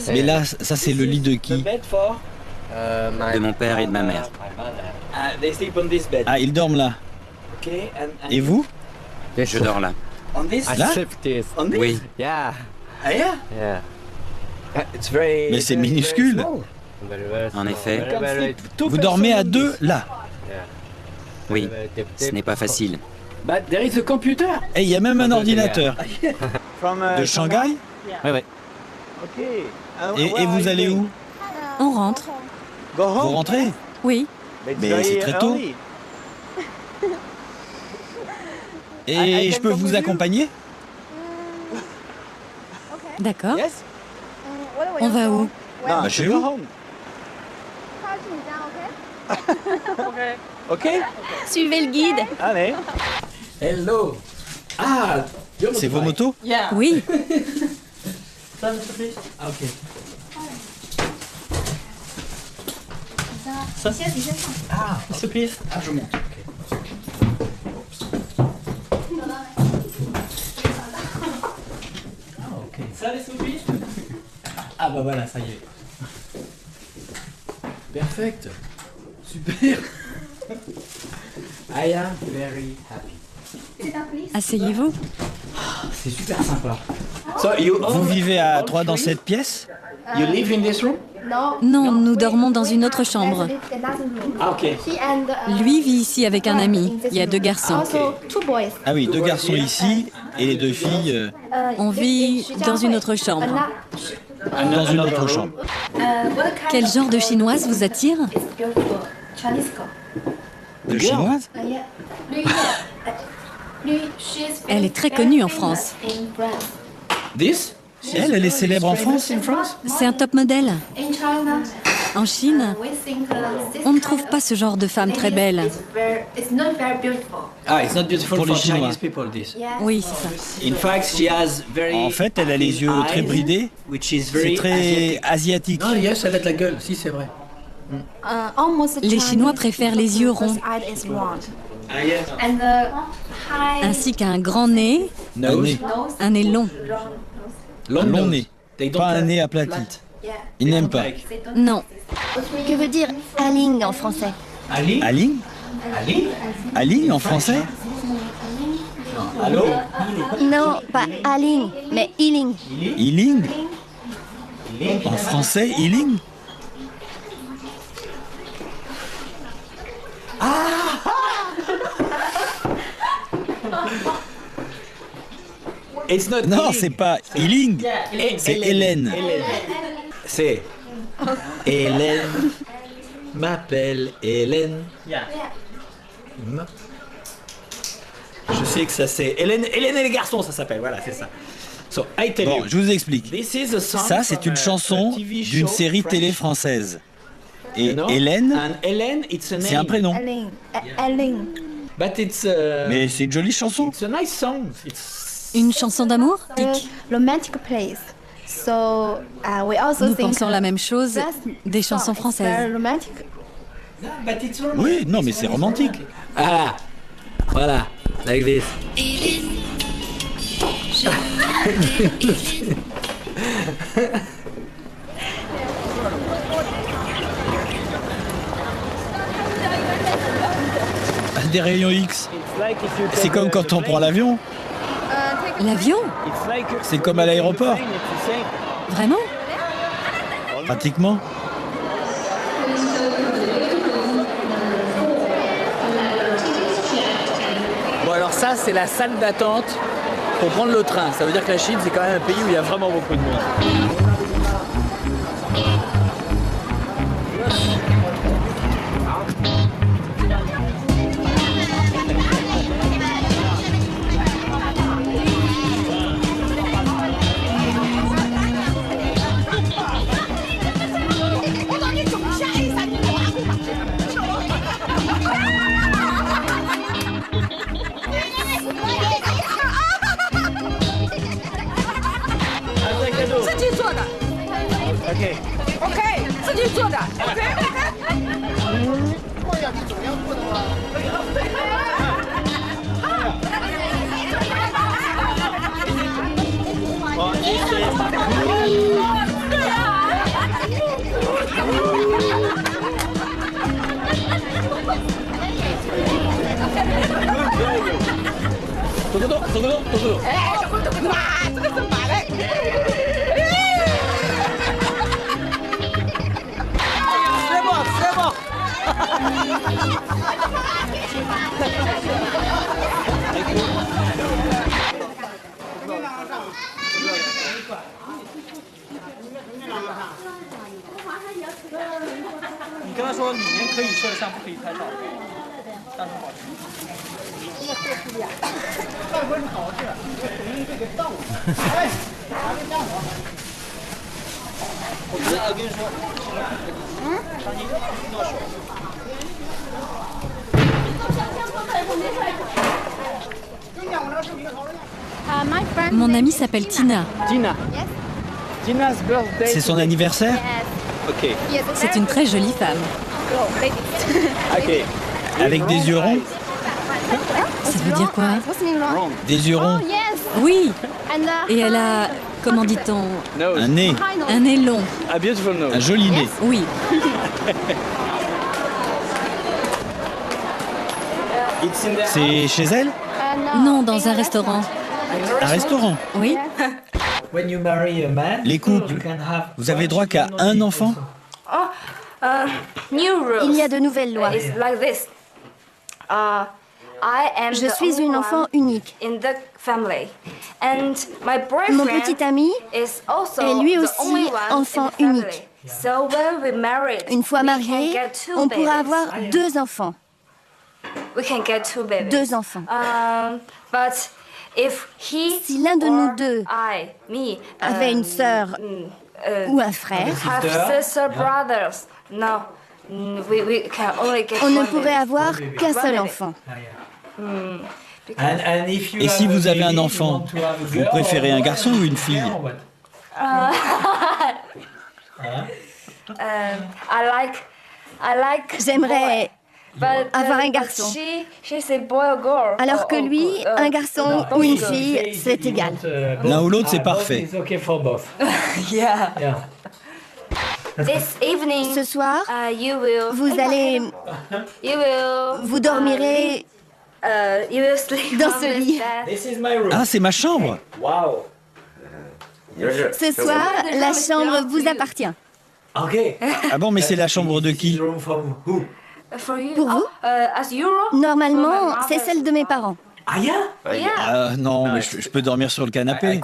Speaker 7: Mais là, ça c'est le lit de qui?
Speaker 6: De mon père et de ma mère.
Speaker 7: Ah, ils dorment là. Et vous?
Speaker 6: Je dors là.
Speaker 7: Là?
Speaker 6: Oui.
Speaker 7: Mais c'est minuscule.
Speaker 6: En effet.
Speaker 7: Vous dormez à deux là?
Speaker 6: Oui. Ce n'est pas facile.
Speaker 7: Et il y a même un ordinateur. De Shanghai?
Speaker 6: Ouais.
Speaker 7: Et vous allez où?
Speaker 9: On rentre.
Speaker 7: Vous rentrez?
Speaker 9: Oui.
Speaker 7: Mais c'est très tôt. Et je peux vous accompagner?
Speaker 9: D'accord. On va où?
Speaker 7: Bah, chez vous.
Speaker 1: Ok.
Speaker 4: Suivez le guide.
Speaker 1: Allez. Hello. Ah,
Speaker 7: c'est vos motos?
Speaker 9: Oui.
Speaker 1: Ok. Ça, ah, please. Ah, je monte. Ok. Ça, les soupirs? Ah bah voilà, ça y est. Perfect. Super. I am very happy.
Speaker 9: Asseyez-vous.
Speaker 1: C'est super sympa.
Speaker 7: Vous vivez à 3 dans cette pièce?
Speaker 1: You live in this room?
Speaker 9: Non, nous dormons dans une autre chambre.
Speaker 1: Ah, ok.
Speaker 9: Lui vit ici avec un ami. Il y a 2 garçons.
Speaker 7: Ah oui, 2 garçons ici et les 2 filles...
Speaker 9: On vit dans une autre chambre.
Speaker 7: Dans une autre chambre.
Speaker 9: Quel genre de chinoise vous attire?
Speaker 7: De chinoise?
Speaker 9: Elle est très connue en France.
Speaker 1: This?
Speaker 7: Elle est célèbre en France?
Speaker 9: C'est un top modèle. En Chine, on ne trouve pas ce genre de femme très belle.
Speaker 1: Ah, it's not beautiful
Speaker 7: Pour les
Speaker 1: for
Speaker 7: Chinois.
Speaker 1: Chinese people, this.
Speaker 9: Oui, c'est ça.
Speaker 1: In fact, she has very
Speaker 7: En fait, elle a les yeux très bridés.
Speaker 1: which is
Speaker 7: C'est
Speaker 1: very
Speaker 7: très asiatique.
Speaker 1: Non, yes, elle a de la gueule, si c'est vrai.
Speaker 9: Les Chinois préfèrent les yeux ronds,
Speaker 1: Ah, yes.
Speaker 9: ainsi qu'un grand nez,
Speaker 7: Nez.
Speaker 9: un nez long.
Speaker 7: Long nez.
Speaker 1: They don't
Speaker 7: Pas un
Speaker 1: like
Speaker 7: nez aplati. Ils n'aiment pas.
Speaker 9: Non.
Speaker 4: Que veut dire Aling en français?
Speaker 1: Ali?
Speaker 7: Aling?
Speaker 1: Ali?
Speaker 7: Aling en français?
Speaker 1: Allô?
Speaker 4: Non, pas Aling, mais Iling.
Speaker 7: Iling? En français, Iling?
Speaker 1: It's not
Speaker 7: Non,
Speaker 1: Iling.
Speaker 7: c'est pas Iling. C'est Hélène.
Speaker 1: C'est Hélène m'appelle Hélène. Je sais que ça c'est Hélène et les garçons, ça s'appelle. Voilà, c'est ça. So, I tell
Speaker 7: Bon,
Speaker 1: you.
Speaker 7: je vous explique.
Speaker 1: This is a song
Speaker 7: Ça, c'est
Speaker 1: from
Speaker 7: une
Speaker 1: a
Speaker 7: chanson
Speaker 1: TV show
Speaker 7: d'une série
Speaker 1: French.
Speaker 7: télé française. Et
Speaker 1: You know?
Speaker 7: Hélène,
Speaker 1: And Hélène, it's a name.
Speaker 7: c'est un prénom.
Speaker 10: Aling. Aling.
Speaker 1: But it's
Speaker 7: Mais c'est une jolie chanson.
Speaker 1: it's a nice song. It's
Speaker 9: Une chanson d'amour?
Speaker 10: Romantic place. So we also
Speaker 9: Nous
Speaker 10: think
Speaker 9: pensons la même chose des chansons
Speaker 10: very
Speaker 9: françaises.
Speaker 10: romantic.
Speaker 1: but it's romantic.
Speaker 7: Oui, non, mais c'est romantique.
Speaker 1: Ah, voilà, like this.
Speaker 7: Des rayons X. C'est comme quand on prend l'avion.
Speaker 9: L'avion?
Speaker 7: C'est comme à l'aéroport.
Speaker 9: Vraiment?
Speaker 7: Pratiquement.
Speaker 1: Bon alors ça c'est la salle d'attente pour prendre le train. Ça veut dire que la Chine c'est quand même un pays où il y a vraiment beaucoup de monde.
Speaker 7: 说里面可以摄像，不可以拍照。但是好吃。外观是好吃，就等于这个档。哎，拿个档啊！我跟你说，上你到手。
Speaker 9: Mon amie s'appelle Tina.
Speaker 7: C'est son anniversaire? Ok.
Speaker 9: C'est une très jolie femme.
Speaker 7: Ok. Avec des yeux ronds?
Speaker 9: Ça veut dire quoi?
Speaker 7: Des yeux ronds?
Speaker 9: Oui. Et elle a, comment dit-on?
Speaker 7: Un nez.
Speaker 9: Un nez long.
Speaker 7: Un joli nez.
Speaker 9: Oui.
Speaker 7: C'est chez elle?
Speaker 9: Non, dans un restaurant.
Speaker 7: Un restaurant?
Speaker 9: Oui.
Speaker 7: Les couples, vous avez droit qu'à un enfant?
Speaker 4: Il y a de nouvelles lois. Je suis une enfant unique. Mon petit ami est lui aussi enfant unique. Une fois marié, on pourra avoir 2 enfants. 2 enfants. Si l'un de nous deux avait une sœur ou un frère, on ne pourrait avoir qu'un seul enfant.
Speaker 7: Et si vous avez un enfant, vous préférez un garçon ou une fille?
Speaker 4: J'aimerais avoir un garçon. Alors que lui, un garçon ou une fille, c'est égal.
Speaker 7: L'un ou l'autre, c'est parfait.
Speaker 4: Ce soir, vous dormirez dans ce lit.
Speaker 7: Ah, c'est ma chambre.
Speaker 4: Ce soir, la chambre vous appartient.
Speaker 7: Ah bon, mais c'est la chambre de qui?
Speaker 4: Pour vous? Normalement, c'est celle de mes parents.
Speaker 7: Non, mais je peux dormir sur le canapé.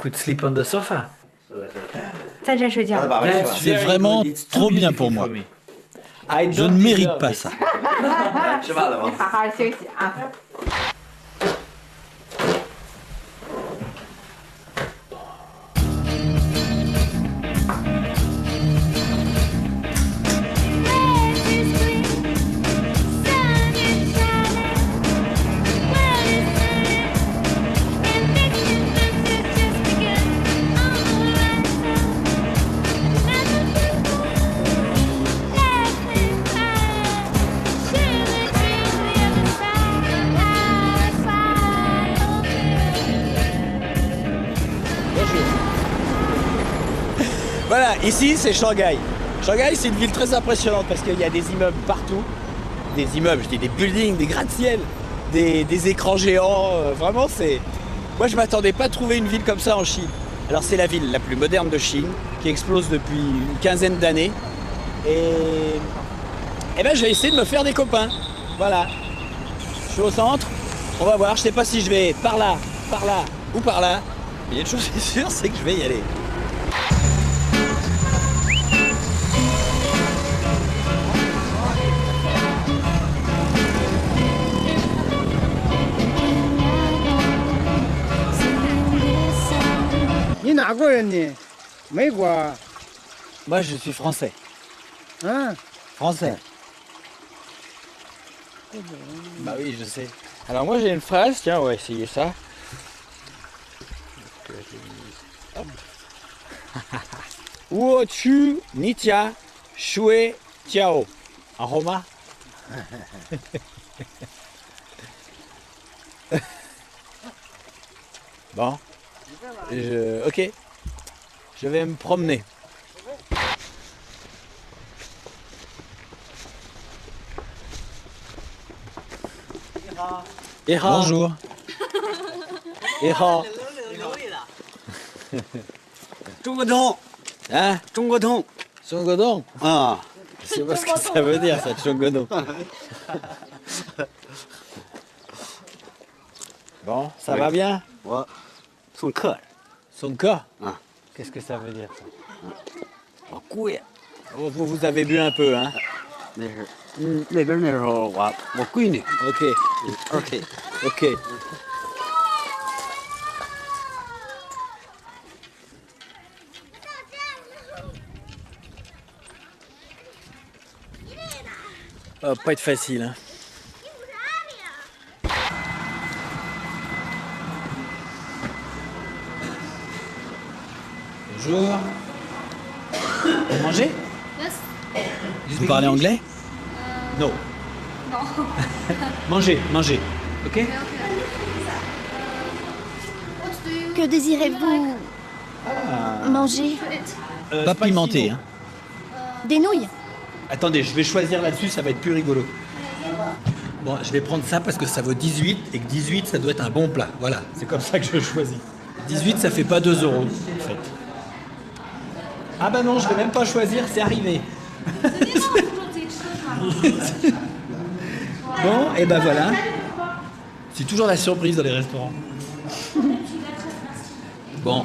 Speaker 7: C'est vraiment trop bien pour moi. Je ne mérite pas ça.
Speaker 1: Voilà, ici c'est Shanghai. Shanghai c'est une ville très impressionnante parce qu'il y a des immeubles partout. Des immeubles, je dis des buildings, des gratte-ciel, des écrans géants. Vraiment c'est... Moi je m'attendais pas à trouver une ville comme ça en Chine. Alors c'est la ville la plus moderne de Chine qui explose depuis une quinzaine d'années. Et ben je vais essayer de me faire des copains. Voilà. Je suis au centre, on va voir. Je sais pas si je vais par là ou par là. Mais il y a une chose qui est sûre, c'est que je vais y aller. Moi, je suis français.
Speaker 2: Hein?
Speaker 1: Français. Bah oui, je sais. Alors moi, j'ai une phrase. Tiens, on va essayer ça. Wo chu ni tia shui tiao. En Roma. Bon. Ok. Je vais me promener.
Speaker 7: Bonjour.
Speaker 1: Hein? Chongodong. Ah. Je sais pas ce que ça veut dire, ça, Chongodong. Bon, ça va bien? Son cœur. Son cœur? Qu'est-ce que ça veut dire, ça? Vous avez bu un peu, hein?
Speaker 3: 那边那时候我闺女。
Speaker 1: OK. Ça va pas être facile, hein. Bonjour. Vous mangez? Vous parlez anglais? Non. Mangez. Ok?
Speaker 4: Que désirez-vous manger?
Speaker 7: Pas pimenté, hein.
Speaker 4: Des nouilles?
Speaker 7: Attendez, je vais choisir là-dessus, ça va être plus rigolo. Bon, je vais prendre ça parce que ça vaut 18 et que 18, ça doit être un bon plat. Voilà, c'est comme ça que je choisis. 18, ça fait pas 2 € en fait. Ah bah non, je vais même pas choisir, c'est arrivé. Bon, et ben voilà. C'est toujours la surprise dans les restaurants. Bon,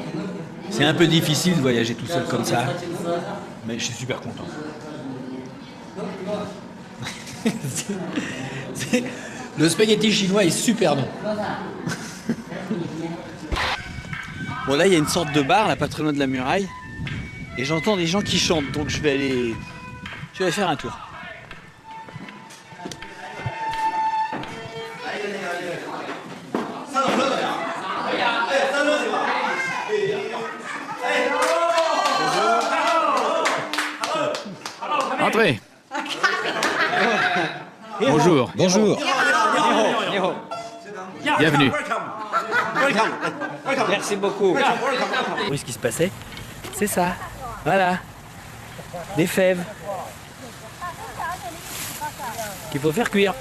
Speaker 7: c'est un peu difficile de voyager tout seul comme ça, mais je suis super content. Le spaghetti chinois est super bon. Bon là il y a une sorte de bar là pas très loin de la muraille et j'entends des gens qui chantent donc je vais aller faire un tour.
Speaker 5: Entrez. Bonjour.
Speaker 7: Bonjour.
Speaker 5: Bienvenue.
Speaker 1: Merci beaucoup. Oui, ce qui se passait, c'est ça. Voilà. Des fèves. Qu'il faut faire cuire.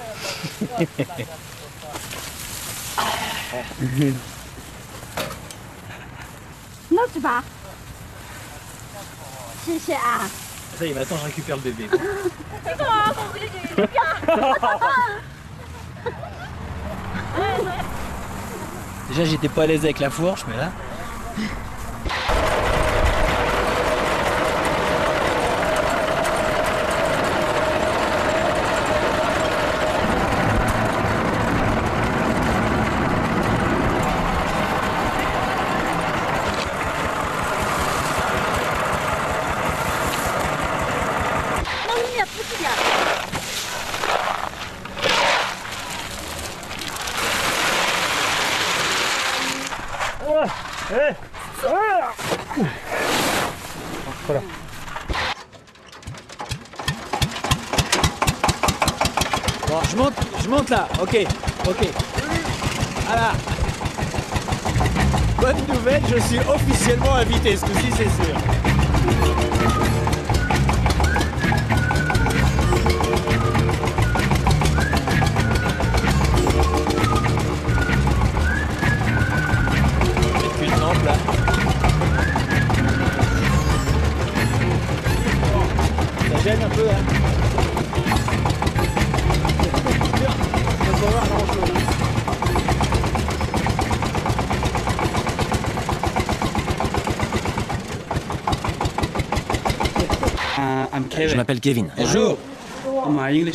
Speaker 1: Ça y est, maintenant je récupère le bébé. Déjà j'étais pas à l'aise avec la fourche, mais là... Voilà. Bon, je monte là, ok. Voilà. Bonne nouvelle, je suis officiellement invité, ce coup-ci c'est sûr. Là. Ça gêne un peu, hein. On peut pas voir grand-chose.
Speaker 6: Je m'appelle Kevin.
Speaker 7: Bonjour.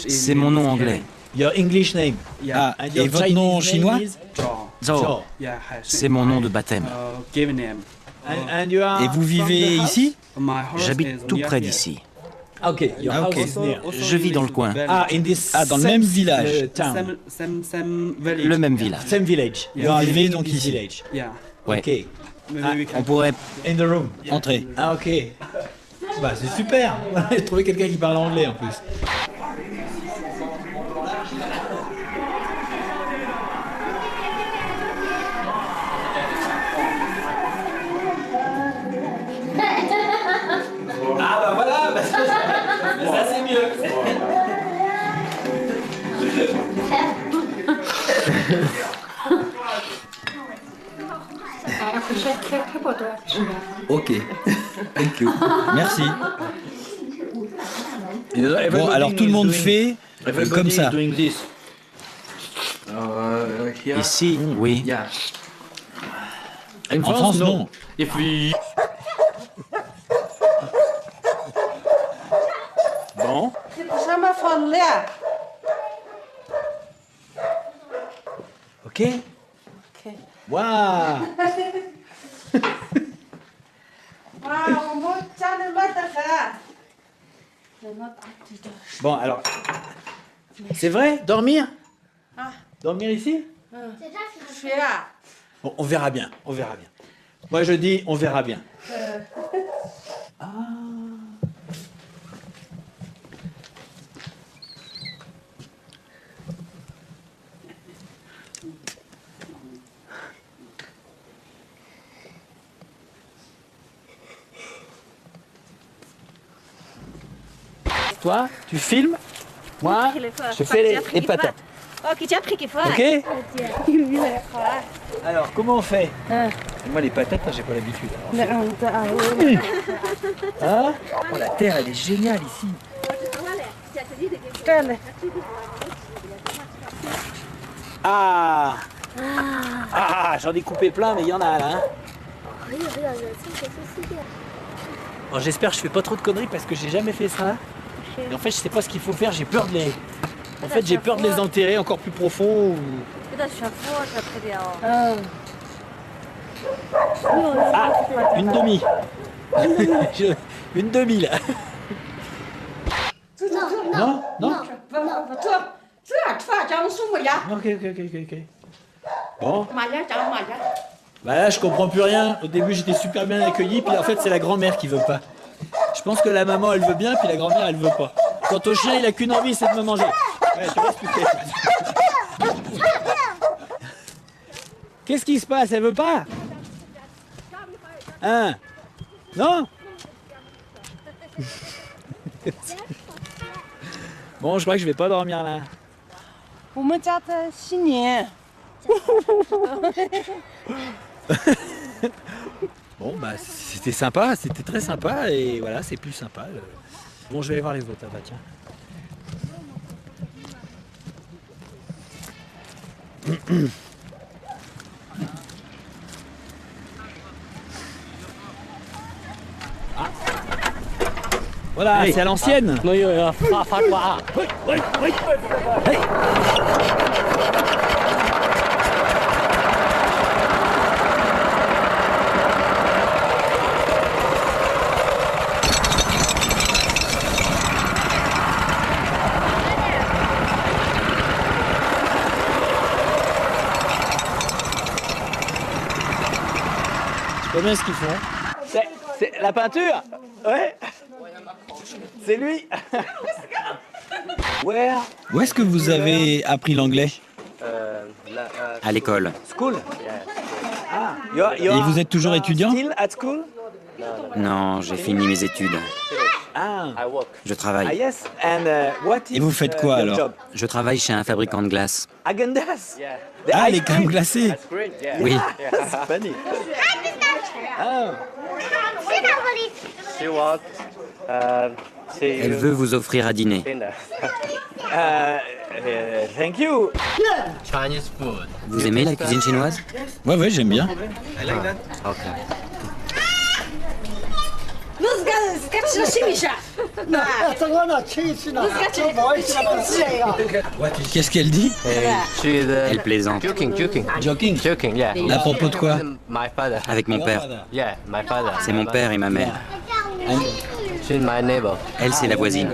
Speaker 6: C'est mon nom anglais.
Speaker 1: Your English name.
Speaker 7: Ah, et votre nom chinois?
Speaker 6: Zhao. C'est mon nom de baptême.
Speaker 7: Et vous vivez ici?
Speaker 6: J'habite tout près d'ici.
Speaker 1: Ok.
Speaker 6: Je vis dans le coin.
Speaker 7: Dans le même village.
Speaker 6: Le même village.
Speaker 1: Same village.
Speaker 7: Vous vivez donc ici?
Speaker 6: Ouais.
Speaker 1: Ok.
Speaker 6: On pourrait
Speaker 1: In the room.
Speaker 7: Entrer.
Speaker 1: Ah ok. Bah c'est super. J'ai trouvé quelqu'un qui parle anglais en plus. Ah bah voilà, bah ça c'est mieux.
Speaker 7: Ok. Thank you. Merci. Bon, alors tout le monde fait comme ça.
Speaker 6: Ici, oui.
Speaker 7: En France, non.
Speaker 1: Bon.
Speaker 7: Ok. Waouh. Bon, alors, c'est vrai, dormir? Dormir ici? Bon, on verra bien, on verra bien. Moi, je dis, on verra bien. Ah. Toi, tu filmes. Moi, je fais les patates. Ok? Alors, comment on fait? Moi, les patates, j'ai pas l'habitude. Hein? Oh, la terre, elle est géniale ici. Ah! Ah, j'en ai coupé plein, mais il y en a là. Hein? Bon, j'espère que je fais pas trop de conneries parce que j'ai jamais fait ça. Et en fait, je sais pas ce qu'il faut faire, j'ai peur de les... En fait, j'ai peur de les enterrer encore plus profond. Ou... Ah, une demi. Une demi, là. Non? Non? Ok. Bon. Bah là, je comprends plus rien. Au début, j'étais super bien accueilli, puis en fait, c'est la grand-mère qui veut pas. Je pense que la maman, elle veut bien, puis la grand-mère, elle veut pas. Quant au chien, il a qu'une envie, c'est de me manger. Ouais, je vais expliquer. Qu'est-ce qui se passe? Elle veut pas? Hein? Non? Bon, je crois que je vais pas dormir là. Bon, bah, c'était sympa, c'était très sympa, et voilà, c'est plus sympa. Bon, je vais aller voir les autres, bah tiens. Ah. Voilà, hey. C'est à l'ancienne. Hey. Combien est-ce qu'ils font? C'est la peinture? Ouais. C'est lui. Où est-ce que vous avez appris l'anglais?
Speaker 6: À l'école.
Speaker 7: School. Ah. Et vous êtes toujours étudiant? Still at school?
Speaker 6: Non, j'ai fini mes études.
Speaker 7: Ah.
Speaker 6: Je travaille.
Speaker 7: Yes. And, et vous faites quoi alors?
Speaker 6: Je travaille chez un fabricant de glace.
Speaker 7: Häagen-Dazs. Ah, les crèmes glacées.
Speaker 6: Oui.
Speaker 7: C'est funny. Ah.
Speaker 6: Elle veut vous offrir à dîner.
Speaker 7: Thank you.
Speaker 6: Vous aimez la cuisine chinoise?
Speaker 7: Ouais, j'aime bien. Qu'est-ce qu'elle dit?
Speaker 6: Elle plaisante.
Speaker 7: Joking, yeah. À propos de quoi?
Speaker 6: Avec mon père. C'est mon père et ma mère. Elle, c'est la voisine.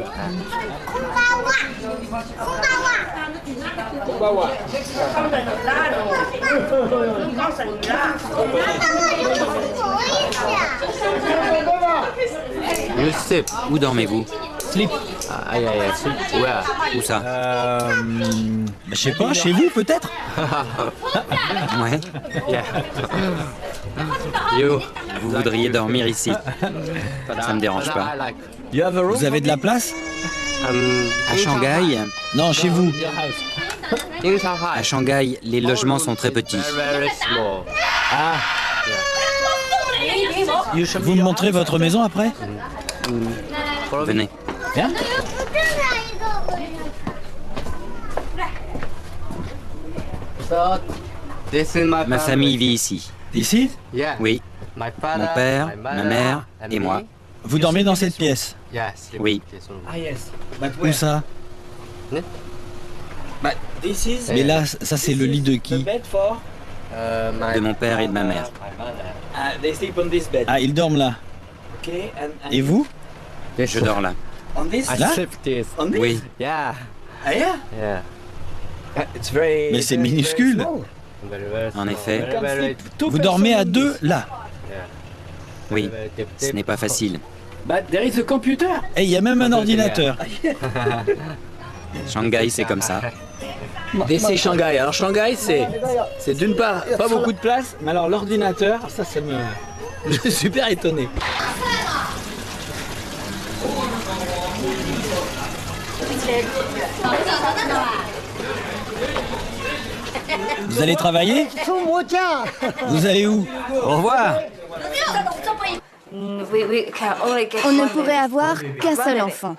Speaker 6: Où dormez-vous?
Speaker 7: Sleep.
Speaker 6: Où ça?
Speaker 7: Je sais pas, chez vous peut-être?
Speaker 6: Ouais. Vous voudriez dormir ici? Ça me dérange pas.
Speaker 7: Vous avez de la place?
Speaker 6: À Shanghai?
Speaker 7: Non, chez vous.
Speaker 6: À Shanghai, les logements sont très petits.
Speaker 7: Ah. Vous me montrez votre maison après?
Speaker 6: Venez.
Speaker 7: Viens.
Speaker 6: Ma famille vit ici.
Speaker 7: Ici?
Speaker 6: Oui. Mon père, ma mère et moi.
Speaker 7: Vous dormez dans cette pièce?
Speaker 6: Oui.
Speaker 7: Où ça? Mais là, ça c'est le lit de qui?
Speaker 6: De mon père et de ma mère.
Speaker 7: Ah, ils dorment là. Et vous?
Speaker 6: Je dors là.
Speaker 7: Là?
Speaker 6: Oui.
Speaker 7: Mais c'est minuscule.
Speaker 6: En effet.
Speaker 7: Vous dormez à deux là?
Speaker 6: Oui, ce n'est pas facile.
Speaker 7: Et il y a même un ordinateur.
Speaker 6: Shanghai, c'est comme ça.
Speaker 1: C'est Shanghai. Alors Shanghai, c'est d'une part pas beaucoup de place, mais alors l'ordinateur, ça me... Je suis super étonné.
Speaker 7: Vous allez travailler? Vous allez où? Au revoir.
Speaker 4: On ne pourrait avoir qu'un seul enfant.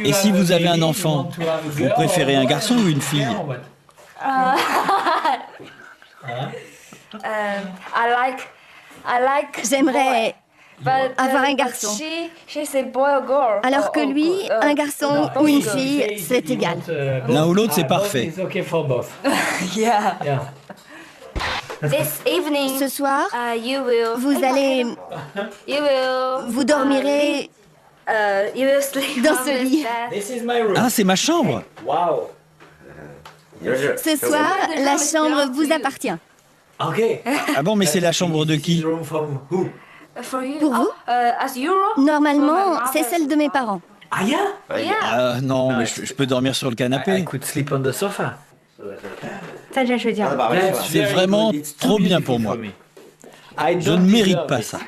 Speaker 7: Et si vous avez un enfant, vous préférez un garçon ou une fille?
Speaker 4: J'aimerais avoir un garçon. Alors que lui, un garçon ou une fille, c'est égal.
Speaker 7: L'un ou l'autre, c'est parfait.
Speaker 4: Ce soir, vous allez... Vous dormirez dans ce lit.
Speaker 7: Ah, c'est ma chambre.
Speaker 4: Ce soir, la chambre vous appartient.
Speaker 7: Ah bon, mais c'est la chambre de qui?
Speaker 4: Pour vous? Normalement, c'est celle de mes parents.
Speaker 7: Non, mais je peux dormir sur le canapé. C'est vraiment trop bien pour moi. Je ne mérite pas ça.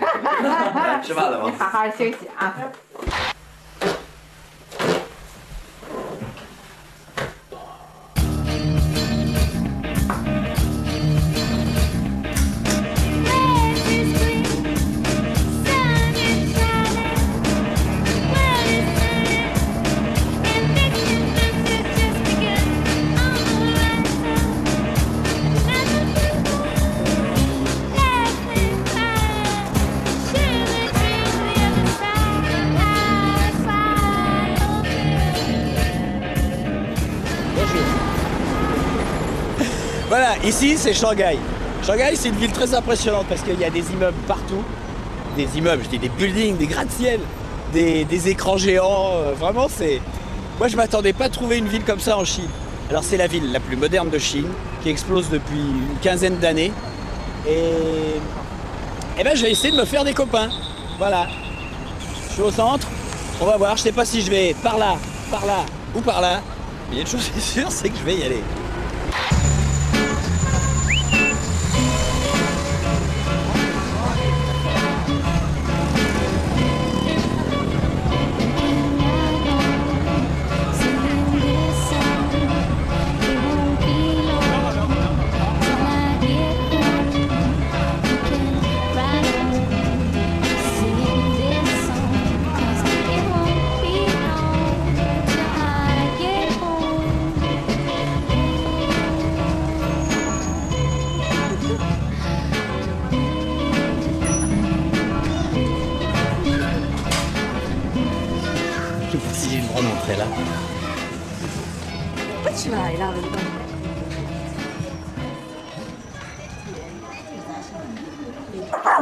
Speaker 1: Voilà, ici c'est Shanghai. Shanghai, c'est une ville très impressionnante parce qu'il y a des immeubles partout. Des immeubles, je dis des buildings, des gratte-ciel, des écrans géants. Vraiment, c'est... Moi, je m'attendais pas à trouver une ville comme ça en Chine. Alors, c'est la ville la plus moderne de Chine, qui explose depuis une quinzaine d'années. Et ben, je vais essayer de me faire des copains. Voilà. Je suis au centre. On va voir. Je sais pas si je vais par là ou par là. Mais il y a une chose qui est sûre, c'est que je vais y aller. Il y a une grande entrée là.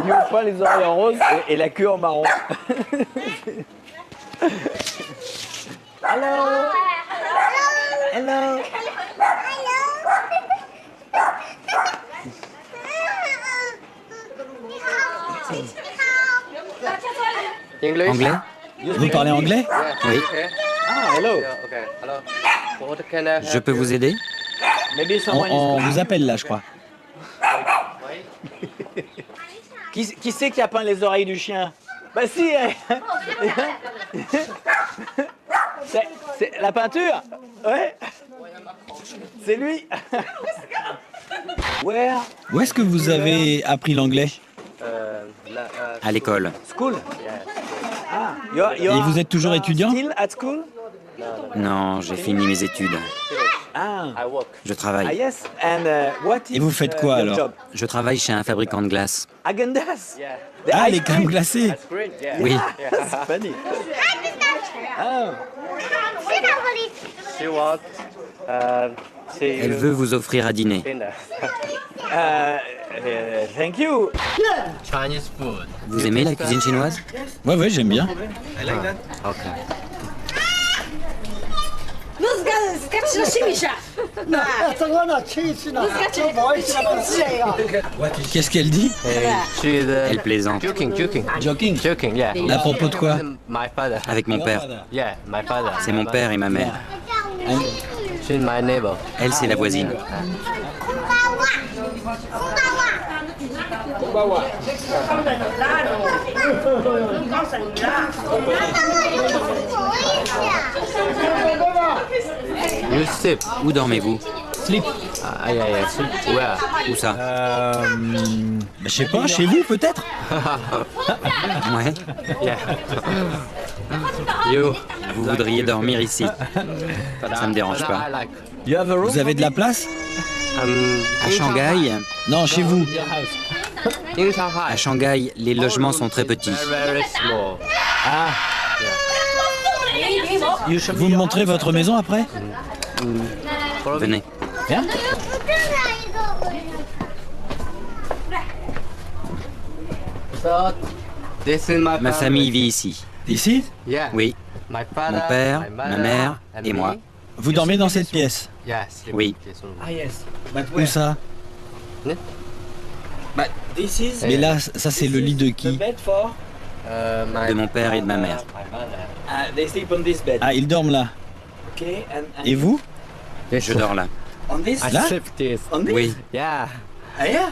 Speaker 1: Ils n'ont pas les oreilles en rose et la queue en marron. Hello. Hello.
Speaker 6: Anglais?
Speaker 7: Vous parlez anglais?
Speaker 6: Oui.
Speaker 1: Ah, hello.
Speaker 6: Je peux vous aider?
Speaker 7: On vous appelle là, je crois.
Speaker 1: Qui c'est qui a peint les oreilles du chien? Bah si. C'est la peinture. Ouais. C'est lui. Where?
Speaker 7: Où est-ce que vous avez appris l'anglais?
Speaker 6: À l'école.
Speaker 1: School. Ah,
Speaker 7: Et vous êtes toujours étudiant?
Speaker 1: Still at school?
Speaker 6: Non, j'ai fini mes études.
Speaker 1: Ah.
Speaker 6: Je travaille.
Speaker 1: Yes. And what is
Speaker 7: Et vous faites quoi
Speaker 1: your
Speaker 7: alors?
Speaker 1: job?
Speaker 6: Je travaille chez un fabricant de glace.
Speaker 1: Häagen-Dazs.
Speaker 7: Ah, les crèmes glacées.
Speaker 6: Oui.
Speaker 1: C'est funny. Oh.
Speaker 6: Elle veut vous offrir à dîner.
Speaker 1: Thank you.
Speaker 6: Vous aimez la cuisine chinoise?
Speaker 1: Ouais, j'aime bien.
Speaker 6: Ok.
Speaker 1: Qu'est-ce qu'elle dit?
Speaker 6: Elle plaisante.
Speaker 1: Joking, yeah. À propos de quoi?
Speaker 6: Avec mon père. C'est mon père et ma mère. Elle, c'est la voisine. Où dormez-vous?
Speaker 1: Sleep.
Speaker 6: Où ça?
Speaker 1: Je sais pas, chez vous peut-être?
Speaker 6: Ouais. Vous voudriez dormir ici? Ça me dérange pas.
Speaker 1: Vous avez de la place?
Speaker 6: À Shanghai?
Speaker 1: Non, chez vous.
Speaker 6: À Shanghai, les logements sont très petits.
Speaker 1: Ah. Vous me montrez votre maison après?
Speaker 6: Venez.
Speaker 1: Viens.
Speaker 6: Ma famille vit ici.
Speaker 1: Ici?
Speaker 6: Oui. Mon père, ma mère et moi.
Speaker 1: Vous dormez dans cette pièce?
Speaker 6: Oui.
Speaker 1: Où ça? Mais là, ça c'est le lit de qui?
Speaker 6: De mon père et de ma mère.
Speaker 1: Ah, ils dorment là. Et vous?
Speaker 6: Je dors là.
Speaker 1: Là?
Speaker 6: Oui.
Speaker 1: Ah, yeah?